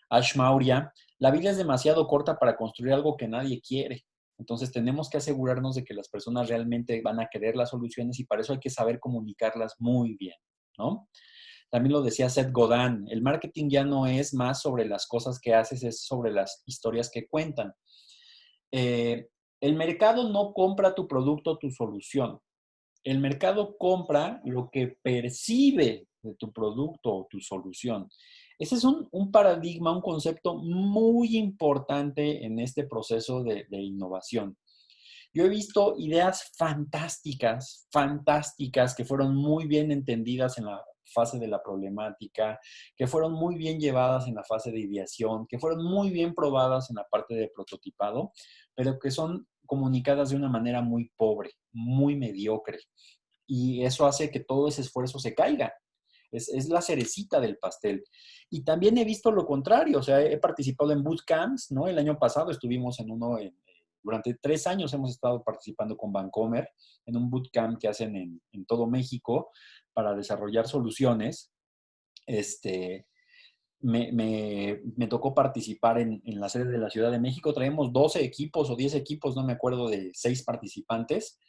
Ash Maurya, la vida es demasiado corta para construir algo que nadie quiere. Entonces tenemos que asegurarnos de que las personas realmente van a querer las soluciones y para eso hay que saber comunicarlas muy bien, ¿no? También lo decía Seth Godin, el marketing ya no es más sobre las cosas que haces, es sobre las historias que cuentan. El mercado no compra tu producto o tu solución. El mercado compra lo que percibe de tu producto o tu solución. Ese es un paradigma, un concepto muy importante en este proceso de innovación. Yo he visto ideas fantásticas, fantásticas, que fueron muy bien entendidas en la fase de la problemática, que fueron muy bien llevadas en la fase de ideación, que fueron muy bien probadas en la parte de prototipado, pero que son comunicadas de una manera muy pobre, muy mediocre. Y eso hace que todo ese esfuerzo se caiga. Es la cerecita del pastel. Y también he visto lo contrario, o sea, he participado en bootcamps, ¿no? El año pasado estuvimos en uno, durante 3 años hemos estado participando con Bancomer en un bootcamp que hacen en todo México para desarrollar soluciones. Me tocó participar en la sede de la Ciudad de México. Traemos 12 equipos o 10 equipos, no me acuerdo, de 6 participantes.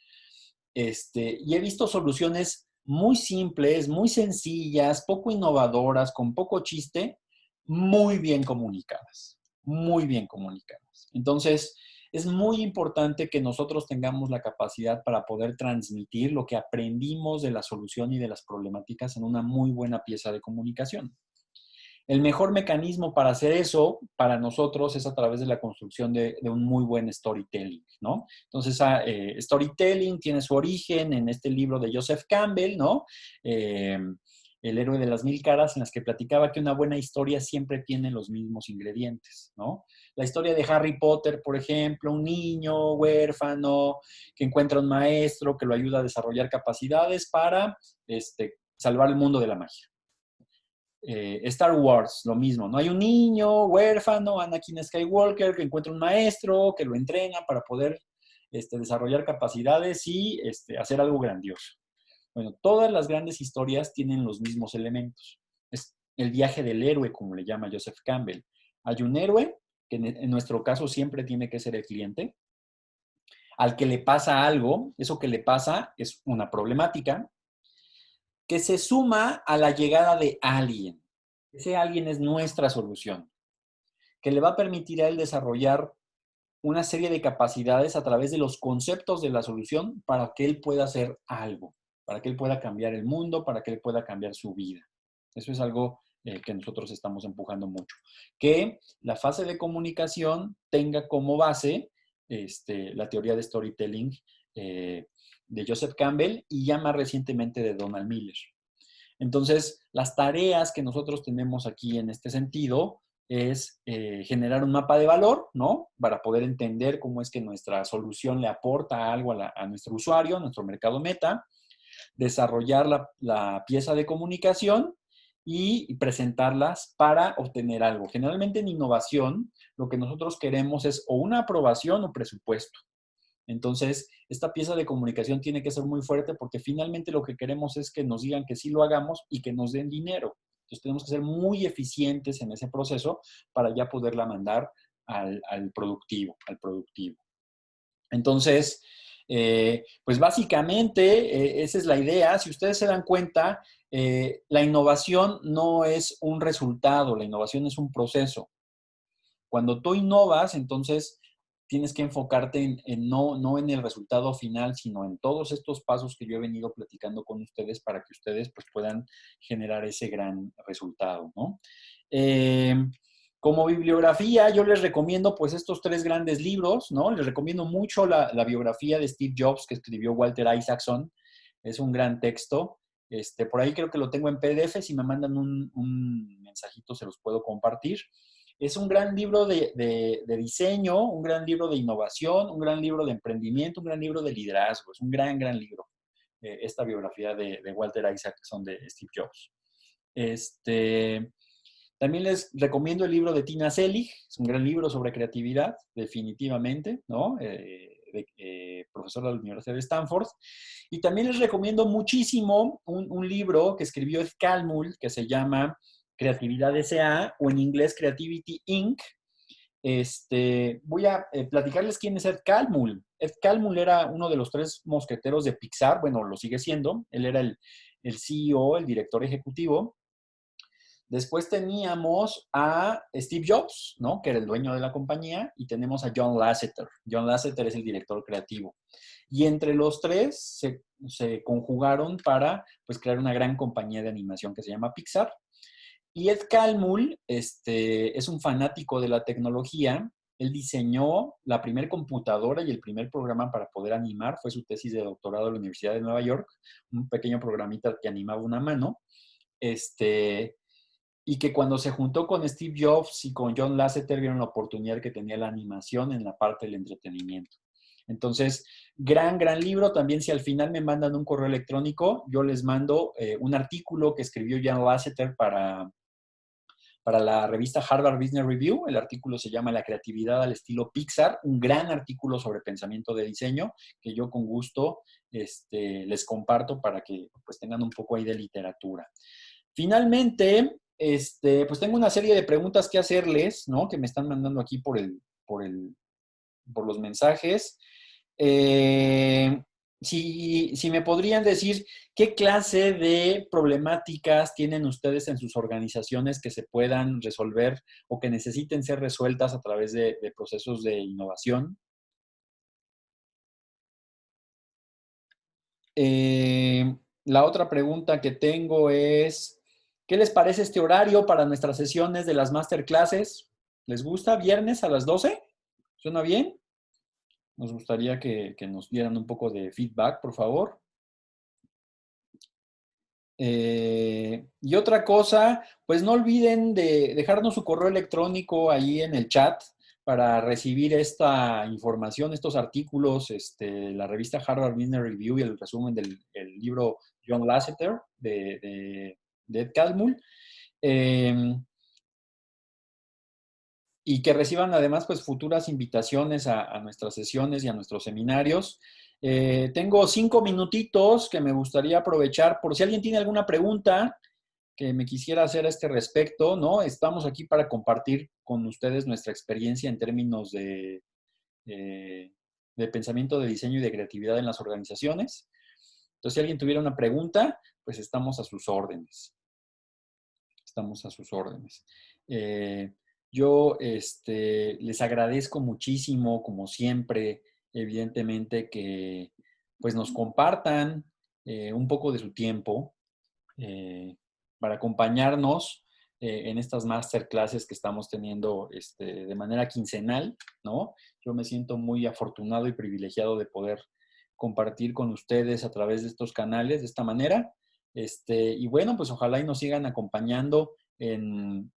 Y he visto soluciones muy simples, muy sencillas, poco innovadoras, con poco chiste, muy bien comunicadas, muy bien comunicadas. Entonces, es muy importante que nosotros tengamos la capacidad para poder transmitir lo que aprendimos de la solución y de las problemáticas en una muy buena pieza de comunicación. El mejor mecanismo para hacer eso para nosotros es a través de la construcción de un muy buen storytelling, ¿no? Entonces, storytelling tiene su origen en este libro de Joseph Campbell, ¿no? El héroe de las 1000 caras, en las que platicaba que una buena historia siempre tiene los mismos ingredientes, ¿no? La historia de Harry Potter, por ejemplo, un niño huérfano que encuentra un maestro que lo ayuda a desarrollar capacidades para salvar el mundo de la magia. Star Wars, lo mismo, ¿no? Hay un niño huérfano, Anakin Skywalker, que encuentra un maestro, que lo entrena para poder desarrollar capacidades y hacer algo grandioso. Bueno, todas las grandes historias tienen los mismos elementos. Es el viaje del héroe, como le llama Joseph Campbell. Hay un héroe, que en nuestro caso siempre tiene que ser el cliente, al que le pasa algo, eso que le pasa es una problemática, que se suma a la llegada de alguien. Ese alguien es nuestra solución, que le va a permitir a él desarrollar una serie de capacidades a través de los conceptos de la solución para que él pueda hacer algo, para que él pueda cambiar el mundo, para que él pueda cambiar su vida. Eso es algo que nosotros estamos empujando mucho. Que la fase de comunicación tenga como base la teoría de storytelling de Joseph Campbell y ya más recientemente de Donald Miller. Entonces, las tareas que nosotros tenemos aquí en este sentido es generar un mapa de valor, ¿no? Para poder entender cómo es que nuestra solución le aporta algo a nuestro usuario, a nuestro mercado meta, desarrollar la pieza de comunicación y presentarlas para obtener algo. Generalmente en innovación, lo que nosotros queremos es o una aprobación o presupuesto. Entonces, esta pieza de comunicación tiene que ser muy fuerte porque finalmente lo que queremos es que nos digan que sí lo hagamos y que nos den dinero. Entonces, tenemos que ser muy eficientes en ese proceso para ya poderla mandar al productivo. Entonces, Pues básicamente esa es la idea. Si ustedes se dan cuenta, la innovación no es un resultado, la innovación es un proceso. Cuando tú innovas, entonces tienes que enfocarte no en el resultado final, sino en todos estos pasos que yo he venido platicando con ustedes para que ustedes pues, puedan generar ese gran resultado, ¿no? Como bibliografía, yo les recomiendo pues estos 3 grandes libros, ¿no? Les recomiendo mucho la biografía de Steve Jobs que escribió Walter Isaacson. Es un gran texto. Por ahí creo que lo tengo en PDF. Si me mandan un mensajito, se los puedo compartir. Es un gran libro de diseño, un gran libro de innovación, un gran libro de emprendimiento, un gran libro de liderazgo. Es un gran, gran libro, esta biografía de Walter Isaacson de Steve Jobs. También les recomiendo el libro de Tina Selig, es un gran libro sobre creatividad, definitivamente, ¿no? Profesor de la Universidad de Stanford. Y también les recomiendo muchísimo un libro que escribió Ed Catmull, que se llama Creatividad S.A. o en inglés Creativity Inc. Voy a platicarles quién es Ed Catmull. Ed Catmull era uno de los 3 mosqueteros de Pixar, bueno, lo sigue siendo. Él era el CEO, el director ejecutivo. Después teníamos a Steve Jobs, ¿no? Que era el dueño de la compañía, y tenemos a John Lasseter. John Lasseter es el director creativo. Y entre los 3 se conjugaron para pues, crear una gran compañía de animación que se llama Pixar. Y Ed Catmull es un fanático de la tecnología. Él diseñó la primera computadora y el primer programa para poder animar. Fue su tesis de doctorado de la Universidad de Nueva York. Un pequeño programita que animaba una mano. Y que cuando se juntó con Steve Jobs y con John Lasseter vieron la oportunidad que tenía la animación en la parte del entretenimiento. Entonces, gran, gran libro. También si al final me mandan un correo electrónico, yo les mando un artículo que escribió John Lasseter para la revista Harvard Business Review. El artículo se llama La creatividad al estilo Pixar, un gran artículo sobre pensamiento de diseño que yo con gusto les comparto para que pues, tengan un poco ahí de literatura. Finalmente, pues tengo una serie de preguntas que hacerles, ¿no? Que me están mandando aquí por los mensajes. Si me podrían decir qué clase de problemáticas tienen ustedes en sus organizaciones que se puedan resolver o que necesiten ser resueltas a través de procesos de innovación. La otra pregunta que tengo es, ¿qué les parece este horario para nuestras sesiones de las masterclasses? ¿Les gusta? ¿Viernes a las 12? ¿Suena bien? Nos gustaría que nos dieran un poco de feedback, por favor. Y otra cosa, pues no olviden de dejarnos su correo electrónico ahí en el chat para recibir esta información, estos artículos, la revista Harvard Business Review y el resumen del libro John Lasseter de Ed Catmull. Y que reciban además pues futuras invitaciones a nuestras sesiones y a nuestros seminarios. Tengo 5 minutitos que me gustaría aprovechar por si alguien tiene alguna pregunta que me quisiera hacer a este respecto, ¿no? Estamos aquí para compartir con ustedes nuestra experiencia en términos de pensamiento de diseño y de creatividad en las organizaciones. Entonces, si alguien tuviera una pregunta, pues estamos a sus órdenes. Estamos a sus órdenes. Yo les agradezco muchísimo, como siempre, evidentemente, que pues nos compartan un poco de su tiempo para acompañarnos en estas masterclasses que estamos teniendo de manera quincenal, ¿no? Yo me siento muy afortunado y privilegiado de poder compartir con ustedes a través de estos canales de esta manera. Y bueno, pues ojalá y nos sigan acompañando en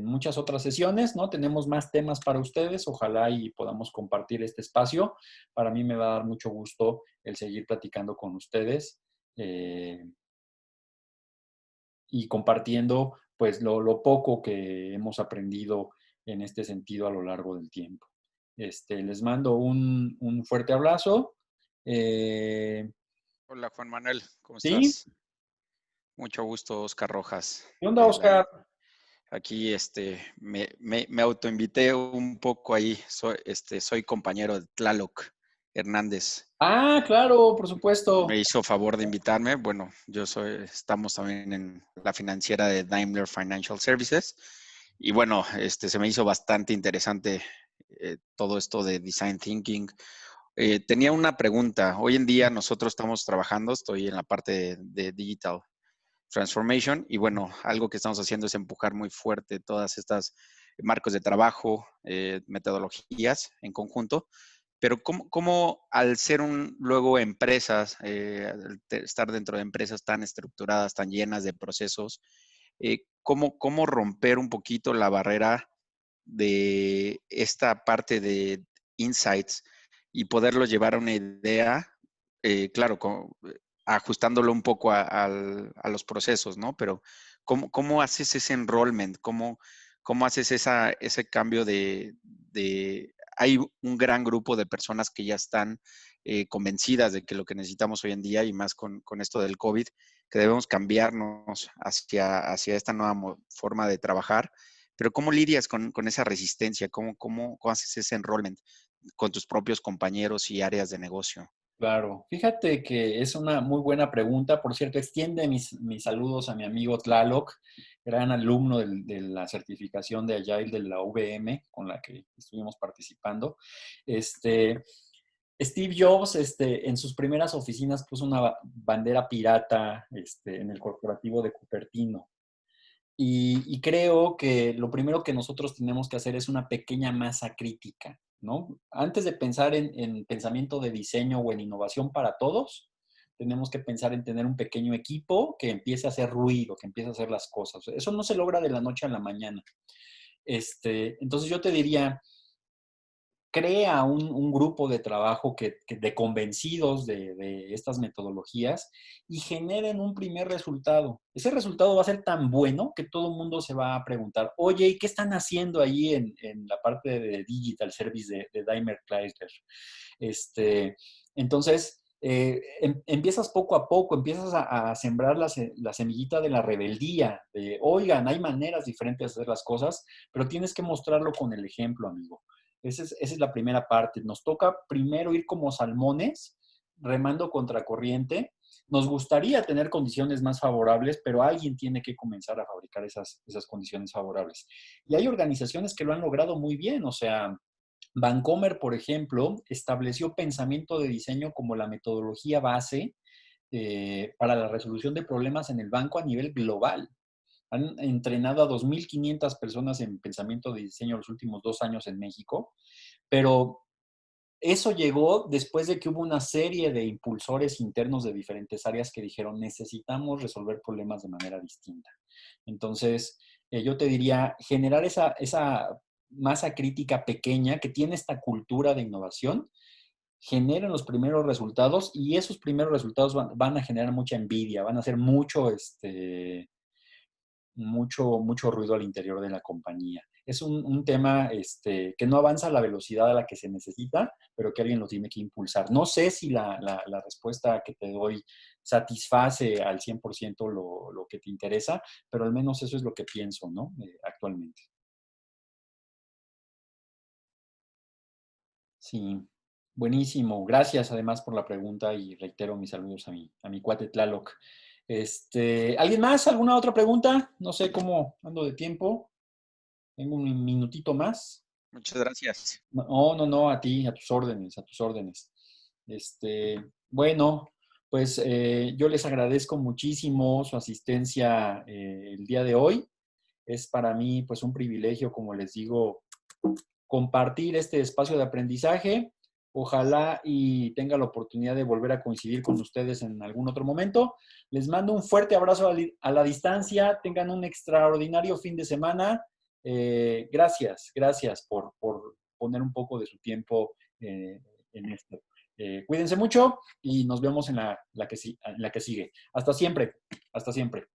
muchas otras sesiones, ¿no? Tenemos más temas para ustedes, ojalá y podamos compartir este espacio. Para mí me va a dar mucho gusto el seguir platicando con ustedes y compartiendo pues lo poco que hemos aprendido en este sentido a lo largo del tiempo. Les mando un fuerte abrazo. Hola Juan Manuel, ¿cómo ¿Sí? estás? Mucho gusto, Oscar Rojas. ¿Qué onda, Oscar? Aquí me autoinvité un poco ahí. Soy compañero de Tlaloc Hernández Ah, claro, por supuesto. me hizo favor de invitarme. Bueno, estamos también en la financiera de Daimler Financial Services. Y bueno, se me hizo bastante interesante todo esto de design thinking. Tenía una pregunta. Hoy en día nosotros estamos trabajando, estoy en la parte de digital transformation y bueno, algo que estamos haciendo es empujar muy fuerte todas estas marcos de trabajo, metodologías en conjunto, pero ¿cómo al ser luego empresas, estar dentro de empresas tan estructuradas, tan llenas de procesos, cómo romper un poquito la barrera de esta parte de insights y poderlo llevar a una idea, claro, ajustándolo un poco a los procesos, ¿no? Pero ¿cómo haces ese enrollment? ¿Cómo haces ese cambio hay un gran grupo de personas que ya están convencidas de que lo que necesitamos hoy en día y más con esto del COVID, que debemos cambiarnos hacia esta nueva forma de trabajar, pero ¿cómo lidias con esa resistencia? ¿Cómo haces ese enrollment con tus propios compañeros y áreas de negocio? Claro, fíjate que es una muy buena pregunta. Por cierto, extiende mis saludos a mi amigo Tlaloc, gran alumno de la certificación de Agile de la UVM, con la que estuvimos participando. Este, Steve Jobs, en sus primeras oficinas puso una bandera pirata, en el corporativo de Cupertino. Y creo que lo primero que nosotros tenemos que hacer es una pequeña masa crítica, ¿no? Antes de pensar en pensamiento de diseño o en innovación para todos, tenemos que pensar en tener un pequeño equipo que empiece a hacer ruido, que empiece a hacer las cosas. Eso no se logra de la noche a la mañana. Entonces yo te diría, crea un grupo de trabajo de convencidos de estas metodologías y generen un primer resultado. Ese resultado va a ser tan bueno que todo el mundo se va a preguntar, oye, ¿y qué están haciendo ahí en la parte de Digital Service de Daimler Chrysler? Entonces, empiezas poco a poco, empiezas a sembrar la semillita de la rebeldía, de, oigan, hay maneras diferentes de hacer las cosas, pero tienes que mostrarlo con el ejemplo, amigo. Esa es la primera parte. Nos toca primero ir como salmones, remando contracorriente. Nos gustaría tener condiciones más favorables, pero alguien tiene que comenzar a fabricar esas condiciones favorables. Y hay organizaciones que lo han logrado muy bien. O sea, Vancomer, por ejemplo, estableció pensamiento de diseño como la metodología base para la resolución de problemas en el banco a nivel global. Han entrenado a 2.500 personas en pensamiento de diseño los últimos 2 años en México, pero eso llegó después de que hubo una serie de impulsores internos de diferentes áreas que dijeron, necesitamos resolver problemas de manera distinta. Entonces, yo te diría, generar esa masa crítica pequeña que tiene esta cultura de innovación, generen los primeros resultados y esos primeros resultados van a generar mucha envidia, van a hacer mucho ruido al interior de la compañía. Es un tema que no avanza a la velocidad a la que se necesita, pero que alguien lo tiene que impulsar. No sé si la respuesta que te doy satisface al 100% lo que te interesa, pero al menos eso es lo que pienso, ¿no? Actualmente. Sí, buenísimo. Gracias además por la pregunta y reitero mis saludos a mi cuate Tlaloc. ¿Alguien más? ¿Alguna otra pregunta? No sé cómo ando de tiempo. Tengo un minutito más. Muchas gracias. No, no, no, a ti, a tus órdenes, a tus órdenes. Bueno, pues yo les agradezco muchísimo su asistencia el día de hoy. Es para mí, pues, un privilegio, como les digo, compartir este espacio de aprendizaje. Ojalá y tenga la oportunidad de volver a coincidir con ustedes en algún otro momento. Les mando un fuerte abrazo a la distancia. Tengan un extraordinario fin de semana. Gracias por poner un poco de su tiempo en esto. Cuídense mucho y nos vemos en la que sigue. Hasta siempre. Hasta siempre.